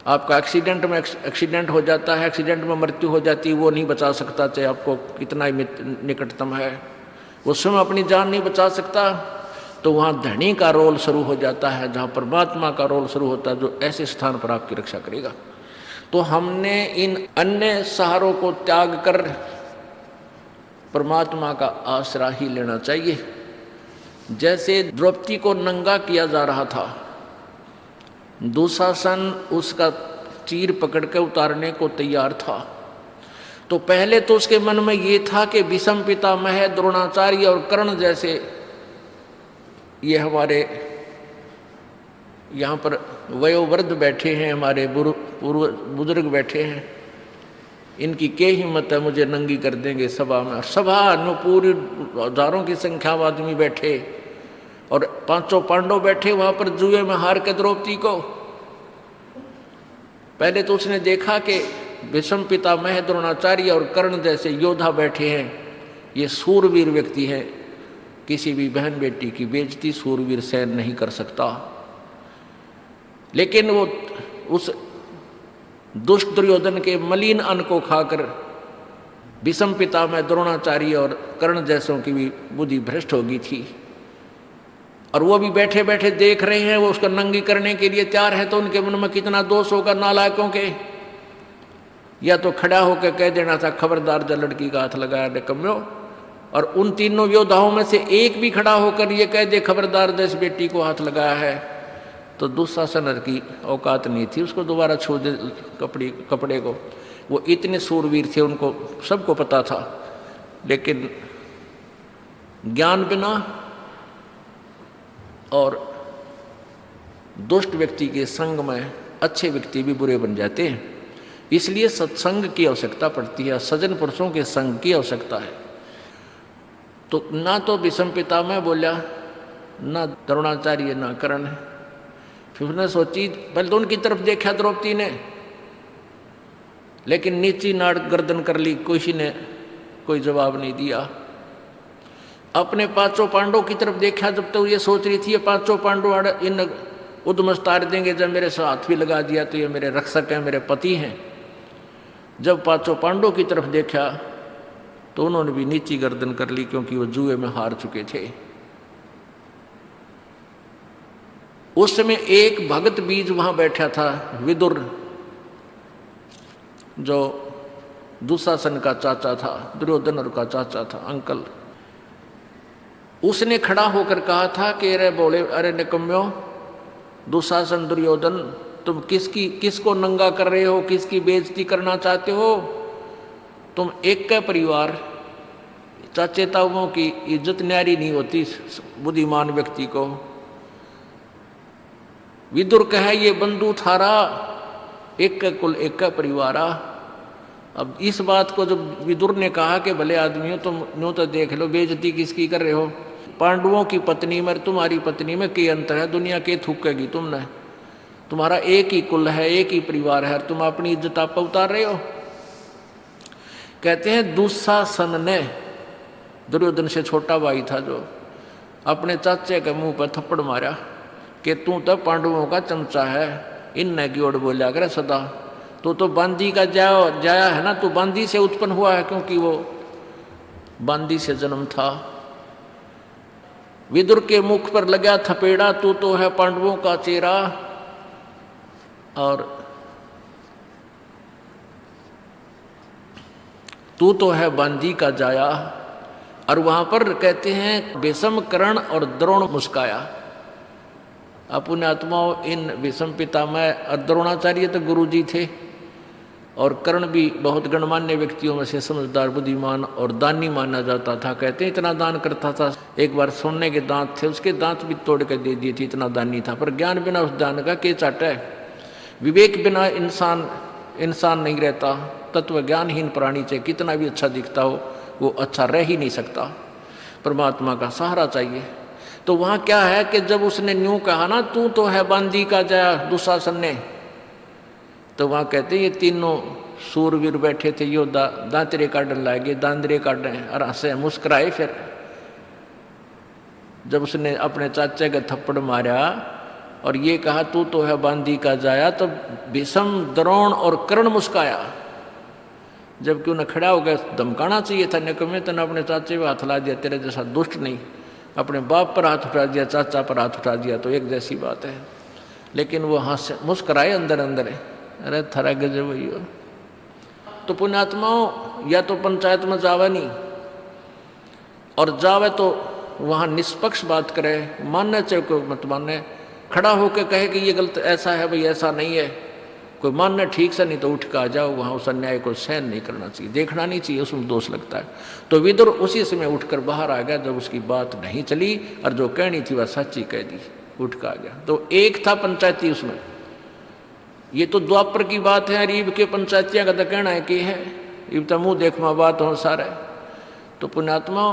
आपका एक्सीडेंट हो जाता है, एक्सीडेंट में मृत्यु हो जाती है, वो नहीं बचा सकता चाहे आपको कितना ही निकटतम है, वो स्वयं अपनी जान नहीं बचा सकता। तो वहाँ धनी का रोल शुरू हो जाता है, जहाँ परमात्मा का रोल शुरू होता है, जो ऐसे स्थान पर आपकी रक्षा करेगा। तो हमने इन अन्य सहारों को त्याग कर परमात्मा का आसरा ही लेना चाहिए। जैसे द्रौपदी को नंगा किया जा रहा था, दुशासन उसका चीर पकड़ के उतारने को तैयार था, तो पहले तो उसके मन में ये था कि भीष्म पितामह, द्रोणाचार्य और कर्ण जैसे ये हमारे यहाँ पर वयोवृद्ध बैठे हैं, हमारे बुजुर्ग बैठे हैं, इनकी क्या हिम्मत है मुझे नंगी कर देंगे सभा में। सभा में पूरी हजारों की संख्या में आदमी बैठे, और पांचों पांडव बैठे वहां पर जुए में हार के द्रौपदी को। पहले तो उसने देखा कि भीष्म पितामह, द्रोणाचार्य और कर्ण जैसे योद्धा बैठे हैं, ये सूरवीर व्यक्ति हैं, किसी भी बहन बेटी की बेइज्जती सूरवीर सहन नहीं कर सकता। लेकिन वो उस दुष्ट दुर्योधन के मलिन अन्न को खाकर भीष्म पितामह, द्रोणाचार्य और कर्ण जैसों की भी बुद्धि भ्रष्ट हो गई थी, और वो भी बैठे बैठे देख रहे हैं, वो उसको नंगी करने के लिए तैयार है। तो उनके मन में कितना दोष होगा नालायकों के। या तो खड़ा होकर कह देना था खबरदार जो लड़की का हाथ लगाया निकम्यो, और उन तीनों योद्धाओं में से एक भी खड़ा होकर ये कह दे खबरदार जिस बेटी को हाथ लगाया है, तो दुशासन की औकात नहीं थी उसको दोबारा छू दे कपड़े को। वो इतने सूरवीर थे, उनको सबको पता था, लेकिन ज्ञान बिना और दुष्ट व्यक्ति के संग में अच्छे व्यक्ति भी बुरे बन जाते हैं। इसलिए सत्संग की आवश्यकता पड़ती है, सज्जन पुरुषों के संग की आवश्यकता है। तो ना तो भीष्म पितामह बोला, ना द्रोणाचार्य, ना कर्ण। फिर उसने सोची, पहले तो उनकी तरफ देखा द्रौपदी ने, लेकिन नीची नाड़ गर्दन कर ली, किसी ने कोई जवाब नहीं दिया। अपने पांचों पांडवों की तरफ देखा, जब तक तो ये सोच रही थी ये पांचों पांडव इन उद्मस तार देंगे, जब मेरे साथ भी लगा दिया तो ये मेरे रक्षक हैं, मेरे पति हैं। जब पांचों पांडवों की तरफ देखा तो उन्होंने भी नीची गर्दन कर ली, क्योंकि वो जुए में हार चुके थे। उस समय एक भगत बीज वहां बैठा था, विदुर, जो दुशासन का चाचा था, दुर्योधन का चाचा था, अंकल। उसने खड़ा होकर कहा था कि अरे बोले, अरे निकम्यो, दुशासन, दुर्योधन, तुम किसको नंगा कर रहे हो, किसकी बेइज्जती करना चाहते हो? तुम एक का परिवार, चाचे ताऊओं की इज्जत न्यारी नहीं होती बुद्धिमान व्यक्ति को। विदुर कहे ये बंधु थारा, एक का कुल एक का परिवारा। अब इस बात को जब विदुर ने कहा कि भले आदमियों तुम नो तो देख लो बेइज्जती किसकी कर रहे हो, पांडवों की पत्नी में तुम्हारी पत्नी में क्या अंतर है, दुनिया के थूकेगी तुमने, तुम्हारा एक ही कुल है, एक ही परिवार है, तुम अपनी इज्जत आप उतार रहे हो। कहते हैं दुशासन ने, दुर्योधन से छोटा भाई था, जो अपने चाचे के मुंह पर थप्पड़ मारा कि तू तो पांडवों का चमचा है, इन की ओर बोला करे सदा, तो बांदी का जाया है ना, तू बांदी से उत्पन्न हुआ है, क्योंकि वो बांदी से जन्म था। विदुर के मुख पर लगा थपेड़ा, तू तो है पांडवों का चेहरा, और तू तो है बांदी का जाया। और वहां पर कहते हैं भीष्म, कर्ण और द्रोण मुस्काया। अपने आत्माओं, इन भीष्म पितामह और द्रोणाचार्य तो गुरु जी थे, और कर्ण भी बहुत गणमान्य व्यक्तियों में से समझदार, बुद्धिमान और दानी माना जाता था। कहते हैं इतना दान करता था, एक बार सोने के दांत थे, उसके दांत भी तोड़ कर दे दिए थे, इतना दानी था। पर ज्ञान बिना उस दान का के चाटा है। विवेक बिना इंसान नहीं रहता। तत्व ज्ञानहीन प्राणी चाहे कितना भी अच्छा दिखता हो, वो अच्छा रह ही नहीं सकता। परमात्मा का सहारा चाहिए। तो वहाँ क्या है कि जब उसने न्यू कहा ना, तू तो है बांदी का जाया, दुशासन ने, तो वहाँ कहते हैं ये तीनों सूरवीर बैठे थे योद्धा, दांतरे काटने लगे, दांतरे काट रहे हैं, और हंसे मुस्कुराए। फिर जब उसने अपने चाचा का थप्पड़ मारा और ये कहा तू तो है बांदी का जाया, तो भीष्म, द्रोण और कर्ण मुस्काया। जबकि उन्हें खड़ा हो गया, धमकाना चाहिए था, निकम्मे तने अपने चाचे पे हाथ ला दिया, तेरे जैसा दुष्ट नहीं। अपने बाप पर हाथ उठा दिया, चाचा पर हाथ उठा दिया, तो एक जैसी बात है। लेकिन वो हंस मुस्कुराए अंदर अंदर, अरे थरा गजब वही हो। तो पुण्यात्माओं, या तो पंचायत में जावे नहीं, और जावे तो वहाँ निष्पक्ष बात करे, मानना चाहे कोई मत माने, खड़ा होकर कहे कि ये गलत ऐसा है भाई, ऐसा नहीं है, कोई मानना ठीक से, नहीं तो उठ कर आ जाओ। वहाँ उस अन्याय को सहन नहीं करना चाहिए, देखना नहीं चाहिए, उसमें दोष लगता है। तो विदुर उसी समय उठकर बाहर आ गया जब उसकी बात नहीं चली, और जो कहनी थी वह सच्ची कह दी, उठ कर आ गया। तो एक था पंचायती उसमें। ये तो द्वापर की बात है, अरीब के पंचायतिया का तो कहना है कि है इब तो मुँह देखमा बात हो सारा। तो पुण्यात्मा,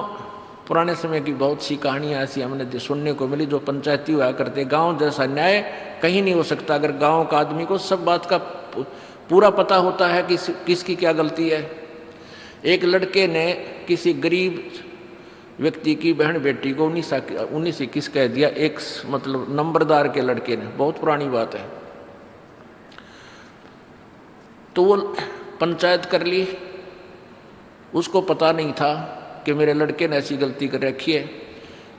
पुराने समय की बहुत सी कहानियाँ ऐसी हमने सुनने को मिली, जो पंचायती हुआ करते। गांव जैसा न्याय कहीं नहीं हो सकता अगर गांव का आदमी को सब बात का पूरा पता होता है कि किसकी क्या गलती है। एक लड़के ने किसी गरीब व्यक्ति की बहन बेटी को 19 कह दिया, एक मतलब नंबरदार के लड़के ने, बहुत पुरानी बात है। तो वो पंचायत कर ली, उसको पता नहीं था कि मेरे लड़के ने ऐसी गलती कर रखी है,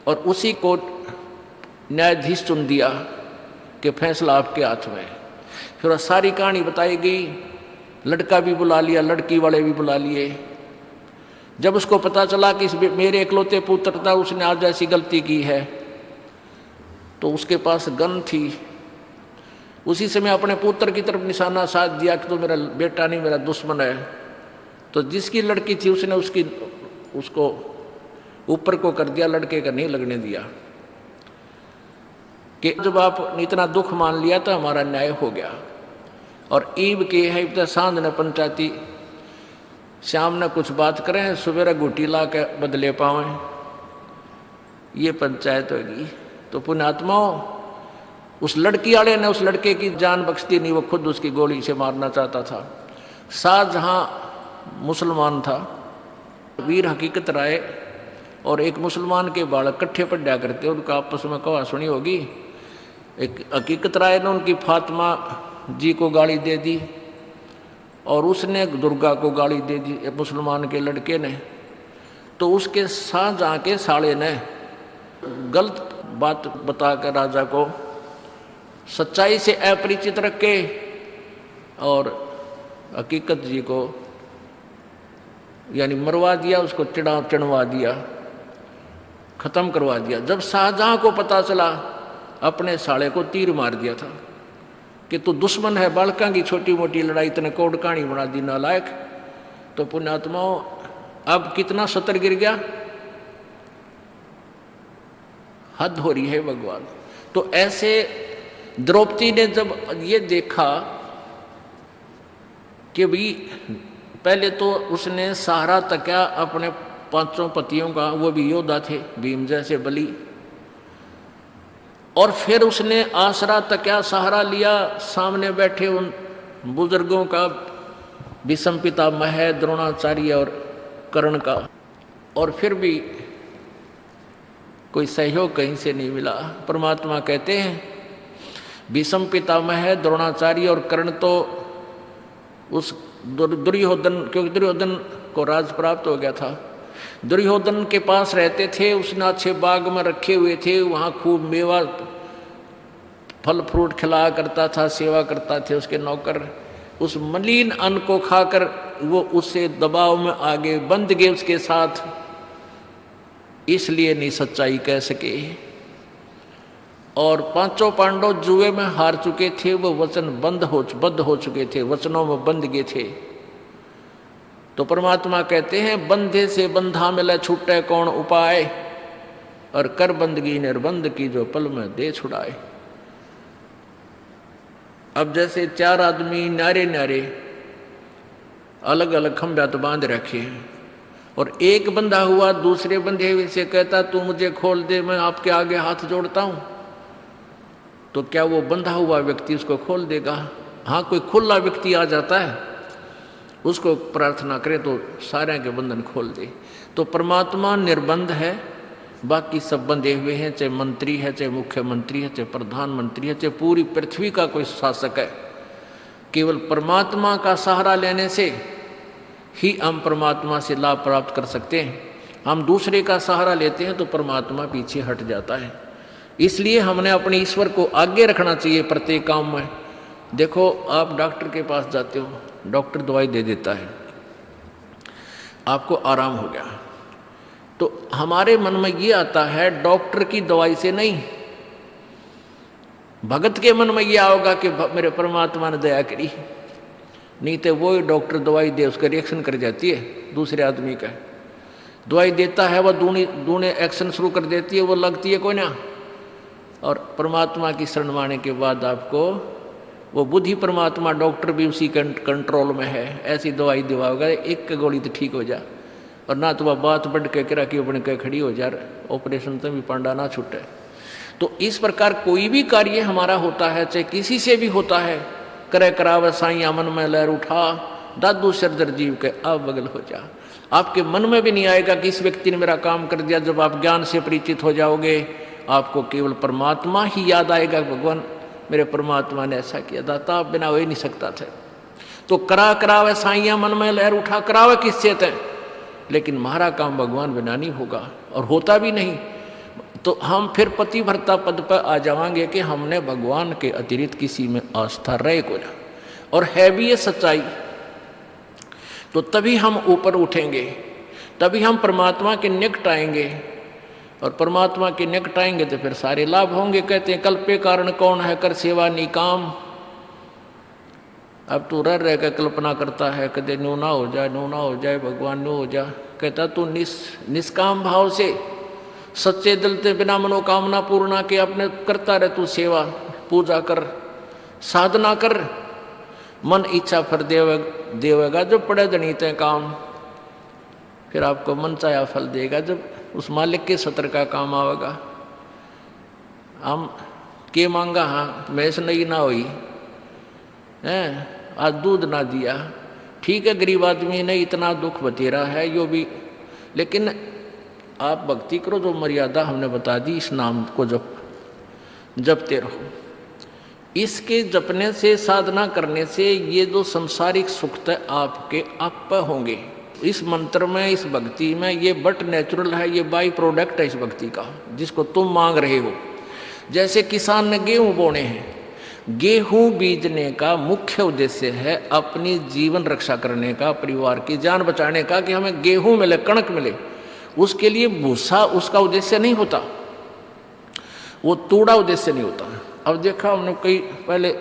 और उसी को न्यायाधीश चुन दिया कि फैसला आपके हाथ में है। फिर सारी कहानी बताई गई, लड़का भी बुला लिया, लड़की वाले भी बुला लिए। जब उसको पता चला कि मेरे इकलौते पुत्र था, उसने आज ऐसी गलती की है, तो उसके पास गन थी। उसी समय अपने पुत्र की तरफ निशाना साध दिया कि तो मेरा बेटा नहीं, मेरा दुश्मन है। तो जिसकी लड़की थी उसने उसको ऊपर को कर दिया, लड़के का नहीं लगने दिया, कि जब आपने इतना दुख मान लिया तो हमारा न्याय हो गया। और ईब के है इब सांझ ने पंचायती, शाम ने कुछ बात करें, सवेरे घुटी ला के बदले पावे, ये पंचायत होगी। तो पुण्यात्माओं, उस लड़की वाले ने उस लड़के की जान बख्श दी नहीं, वो खुद उसकी गोली से मारना चाहता था। शाहजहां मुसलमान था, वीर हकीकत राय और एक मुसलमान के बालक इकट्ठे पढ़ा करते, उनका आपस में कहा सुनी होगी। एक हकीकत राय ने उनकी फातिमा जी को गाली दे दी, और उसने दुर्गा को गाली दे दी मुसलमान के लड़के ने। तो उसके शाहजहां के साले ने गलत बात बताकर राजा को सच्चाई से अपरिचित रखे, और हकीकत जी को यानी मरवा दिया, उसको चढ़वा दिया, खत्म करवा दिया। जब शाहजहां को पता चला, अपने साले को तीर मार दिया था कि तू दुश्मन है, बालका की छोटी मोटी लड़ाई इतने कोड कहानी बना दी, नालायक। तो पुण्यात्माओं, अब कितना सतर गिर गया, हद हो रही है भगवान। तो ऐसे द्रौपदी ने जब ये देखा कि भी पहले तो उसने सहारा तकिया अपने 5 पतियों का, वो भी योद्धा थे भीम जैसे बलि, और फिर उसने आसरा तकिया, सहारा लिया सामने बैठे उन बुजुर्गों का, भीष्म पितामह, द्रोणाचार्य और कर्ण का, और फिर भी कोई सहयोग कहीं से नहीं मिला। परमात्मा कहते हैं भीष्म पितामह, द्रोणाचार्य और कर्ण तो उस दुर्योधन, क्योंकि दुर्योधन को राज प्राप्त हो गया था, दुर्योधन के पास रहते थे, उसने अच्छे बाग में रखे हुए थे, वहाँ खूब मेवा फल फ्रूट खिलाया करता था, सेवा करता थे उसके नौकर। उस मलिन अन्न को खाकर वो उससे दबाव में आगे बंध गए उसके साथ, इसलिए नहीं सच्चाई कह सके। और पांचों पांडव जुए में हार चुके थे, वो वचन बद्ध हो चुके थे, वचनों में बंध गए थे। तो परमात्मा कहते हैं बंधे से बंधा मिले छूटे कौन उपाय, और कर बंदगी निर्बंध की जो पल में दे छुड़ाए। अब जैसे चार आदमी न्यारे न्यारे अलग अलग खंभा तो बांध रखे हैं, और एक बंधा हुआ दूसरे बंधे हुए से कहता तू मुझे खोल दे, मैं आपके आगे हाथ जोड़ता हूं, तो क्या वो बंधा हुआ व्यक्ति उसको खोल देगा? हाँ, कोई खुला व्यक्ति आ जाता है, उसको प्रार्थना करे तो सारे के बंधन खोल दे। तो परमात्मा निर्बंध है, बाकी सब बंधे हुए हैं, चाहे मंत्री है, चाहे मुख्यमंत्री है, चाहे प्रधानमंत्री है, चाहे पूरी पृथ्वी का कोई शासक है। केवल परमात्मा का सहारा लेने से ही हम परमात्मा से लाभ प्राप्त कर सकते हैं। हम दूसरे का सहारा लेते हैं तो परमात्मा पीछे हट जाता है। इसलिए हमने अपने ईश्वर को आगे रखना चाहिए प्रत्येक काम में। देखो, आप डॉक्टर के पास जाते हो, डॉक्टर दवाई दे देता है, आपको आराम हो गया, तो हमारे मन में ये आता है डॉक्टर की दवाई से नहीं, भगत के मन में ये आओगा कि मेरे परमात्मा ने दया करी। नहीं तो वो डॉक्टर दवाई दे, उसका रिएक्शन कर जाती है दूसरे आदमी का। दवाई देता है वह दूने एक्शन शुरू कर देती है, वो लगती है कोई ना। और परमात्मा की शरण माने के बाद आपको वो बुद्धि परमात्मा डॉक्टर भी उसी कंट्रोल में है, ऐसी दवाई दिवाओगा एक गोली तो ठीक हो जा, और ना तो वह बात बढ़ के करा कि अपने कह खड़ी हो जा, ऑपरेशन से भी पांडा ना छूटे। तो इस प्रकार कोई भी कार्य हमारा होता है, चाहे किसी से भी होता है, करे करावे साईं मन में लहर उठा, दादू सरदर जीव के अब बगल हो जा। आपके मन में भी नहीं आएगा कि इस व्यक्ति ने मेरा काम कर दिया। जब आप ज्ञान से परिचित हो जाओगे, आपको केवल परमात्मा ही याद आएगा, भगवान मेरे परमात्मा ने ऐसा किया, दाता आप बिना हो ही नहीं सकता था। तो करावे साईं मन में लहर उठा, करावे किससे थे, लेकिन हमारा काम भगवान बिना नहीं होगा, और होता भी नहीं। तो हम फिर पतिव्रता पद पर आ जाएंगे कि हमने भगवान के अतिरिक्त किसी में आस्था रहे को ना, और है भी ये सच्चाई। तो तभी हम ऊपर उठेंगे, तभी हम परमात्मा के निकट आएंगे, और परमात्मा के निकट आएंगे तो फिर सारे लाभ होंगे। कहते हैं कल्पे कारण कौन है, कर सेवा निकाम। अब तू रह कर कल्पना करता है, कदे न्यू ना हो जाए भगवान न्यू हो जा। कहता तू निष्काम भाव से सच्चे दिल से बिना मनोकामना पूर्णा के अपने करता रहे, तू सेवा पूजा कर, साधना कर, मन इच्छा फल देवेगा जो पड़े जनिते काम। फिर आपको मन चाया फल देगा जब उस मालिक के सत्र का काम आवेगा। हम के मांगा, हाँ मैस नहीं ना हुई है, आज दूध ना दिया, ठीक है गरीब आदमी ने इतना दुख बतेरा है यो भी, लेकिन आप भक्ति करो जो मर्यादा हमने बता दी, इस नाम को जपते रहो। इसके जपने से, साधना करने से ये जो संसारिक सुख है आपके आप होंगे। इस मंत्र में, इस भक्ति में ये बट नेचुरल है, ये बाई प्रोडक्ट है इस भक्ति का, जिसको तुम मांग रहे हो। जैसे किसान ने गेहूं बोने हैं, गेहूं बीजने का मुख्य उद्देश्य है अपनी जीवन रक्षा करने का, परिवार की जान बचाने का, कि हमें गेहूं मिले, कणक मिले। उसके लिए भूसा उसका उद्देश्य नहीं होता, वो तूड़ा उद्देश्य नहीं होता। अब देखा हमने कई पहले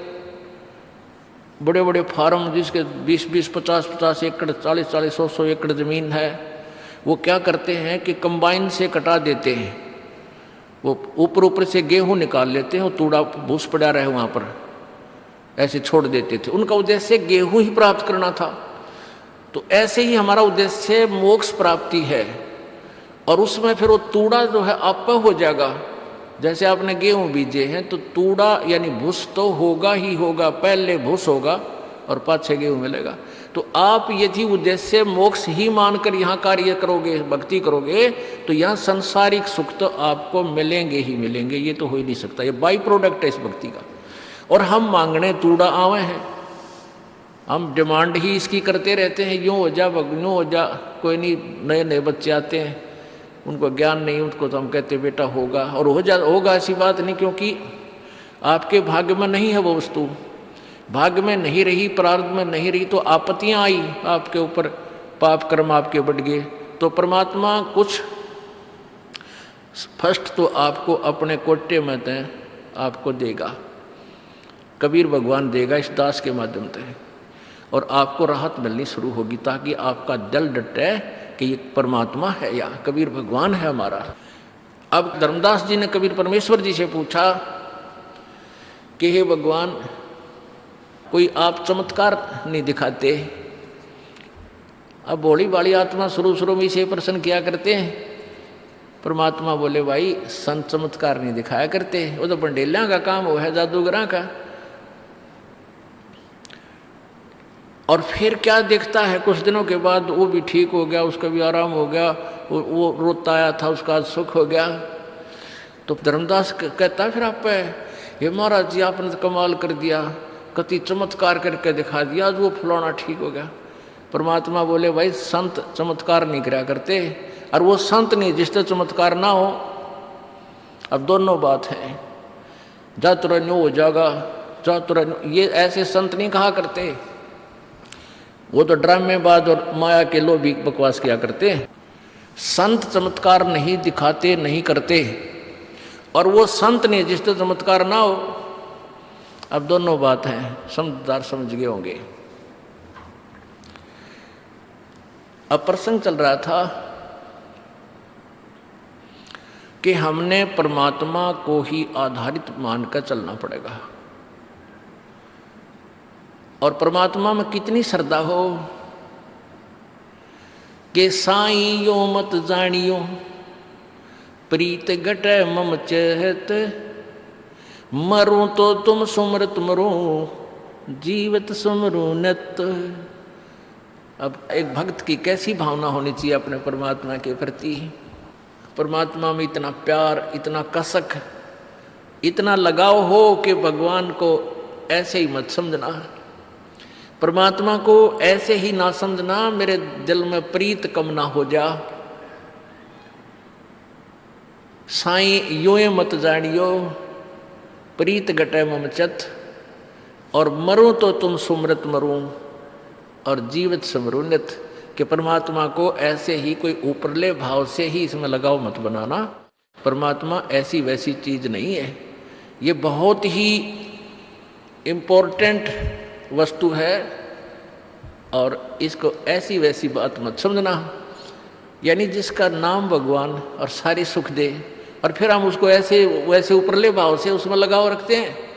बड़े बड़े फार्म जिसके 20-20, 50-50 एकड़, 40-40, 100-100 एकड़ जमीन है, वो क्या करते हैं कि कंबाइन से कटा देते हैं, वो ऊपर से गेहूं निकाल लेते हैं और तूड़ा भूस पड़ा रहे वहाँ पर ऐसे छोड़ देते थे। उनका उद्देश्य गेहूं ही प्राप्त करना था। तो ऐसे ही हमारा उद्देश्य मोक्ष प्राप्ति है, और उसमें फिर वो तूड़ा जो है आप हो जाएगा। जैसे आपने गेहूं बीजे हैं तो तूड़ा यानी भूस तो होगा ही होगा, पहले भूस होगा और पाछे गेहूं मिलेगा। तो आप यदि उद्देश्य मोक्ष ही मानकर यहाँ कार्य करोगे, भक्ति करोगे, तो यहाँ संसारिक सुख तो आपको मिलेंगे ही मिलेंगे, ये तो हो ही नहीं सकता, ये बाई प्रोडक्ट है इस भक्ति का। और हम मांगने तूड़ा आवे हैं, हम डिमांड ही इसकी करते रहते हैं, यूँ हो जा यूँ हो जा। कोई नहीं, नए नए बच्चे आते हैं, उनको ज्ञान नहीं, उनको तो हम कहते बेटा होगा, और होगा ऐसी बात नहीं, क्योंकि आपके भाग्य में नहीं है वो वस्तु। भाग्य में नहीं रही, प्रारब्ध में नहीं रही, तो आपत्तियां आई आपके ऊपर, पाप कर्म आपके बढ़ गए, तो परमात्मा कुछ फर्स्ट तो आपको अपने कोटे में तय आपको देगा, कबीर भगवान देगा इस दास के माध्यम से, और आपको राहत मिलनी शुरू होगी, ताकि आपका दिल डटे कि ये परमात्मा है या कबीर भगवान है हमारा। अब धर्मदास जी ने कबीर परमेश्वर जी से पूछा कि हे भगवान, कोई आप चमत्कार नहीं दिखाते? अब भोली भाली आत्मा शुरू में इसे प्रश्न किया करते हैं। परमात्मा बोले भाई संत चमत्कार नहीं दिखाया करते, वो तो बंडेलियां का काम वो है, जादूगरा का। और फिर क्या देखता है, कुछ दिनों के बाद वो भी ठीक हो गया, उसका भी आराम हो गया, वो रोता आया था उसका आज सुख हो गया। तो धर्मदास कहता है फिर आप ये महाराज जी आपने तो कमाल कर दिया, कति चमत्कार करके दिखा दिया, आज वो फलाना ठीक हो गया। परमात्मा बोले भाई संत चमत्कार नहीं करा करते, और वो संत नहीं जिससे चमत्कार ना हो। अब दोनों बात है, जातुरन्यो हो जाएगा, जातुरन्यो, ये ऐसे संत नहीं कहा करते, वो तो ड्रामेबाज और माया के लोभी बकवास किया करते हैं। संत चमत्कार नहीं दिखाते, नहीं करते, और वो संत नहीं जिससे चमत्कार ना हो। अब दोनों बात हैं, समझदार समझ गए होंगे। अब प्रसंग चल रहा था कि हमने परमात्मा को ही आधारित मानकर चलना पड़ेगा, और परमात्मा में कितनी श्रद्धा हो कि साईं यो मत जानियो प्रीत घटे मम चहत, मरूं तो तुम सुमरत मरूं जीवत सुमरू नत। अब एक भक्त की कैसी भावना होनी चाहिए अपने परमात्मा के प्रति। परमात्मा में इतना प्यार, इतना कसक, इतना लगाव हो कि भगवान को ऐसे ही मत समझना, परमात्मा को ऐसे ही ना समझना, मेरे दिल में प्रीत कम ना हो जा। साईं यूं मत जानियो प्रीत घटे मम चत, और मरूं तो तुम सुमरत मरूं और जीवित समरू नित। कि परमात्मा को ऐसे ही कोई ऊपरले भाव से ही इसमें लगाव मत बनाना। परमात्मा ऐसी वैसी चीज नहीं है, ये बहुत ही इम्पोर्टेंट वस्तु है, और इसको ऐसी वैसी बात मत समझना। यानी जिसका नाम भगवान और सारी सुख दे, और फिर हम उसको ऐसे वैसे ऊपरले भाव से उसमें लगाव रखते हैं।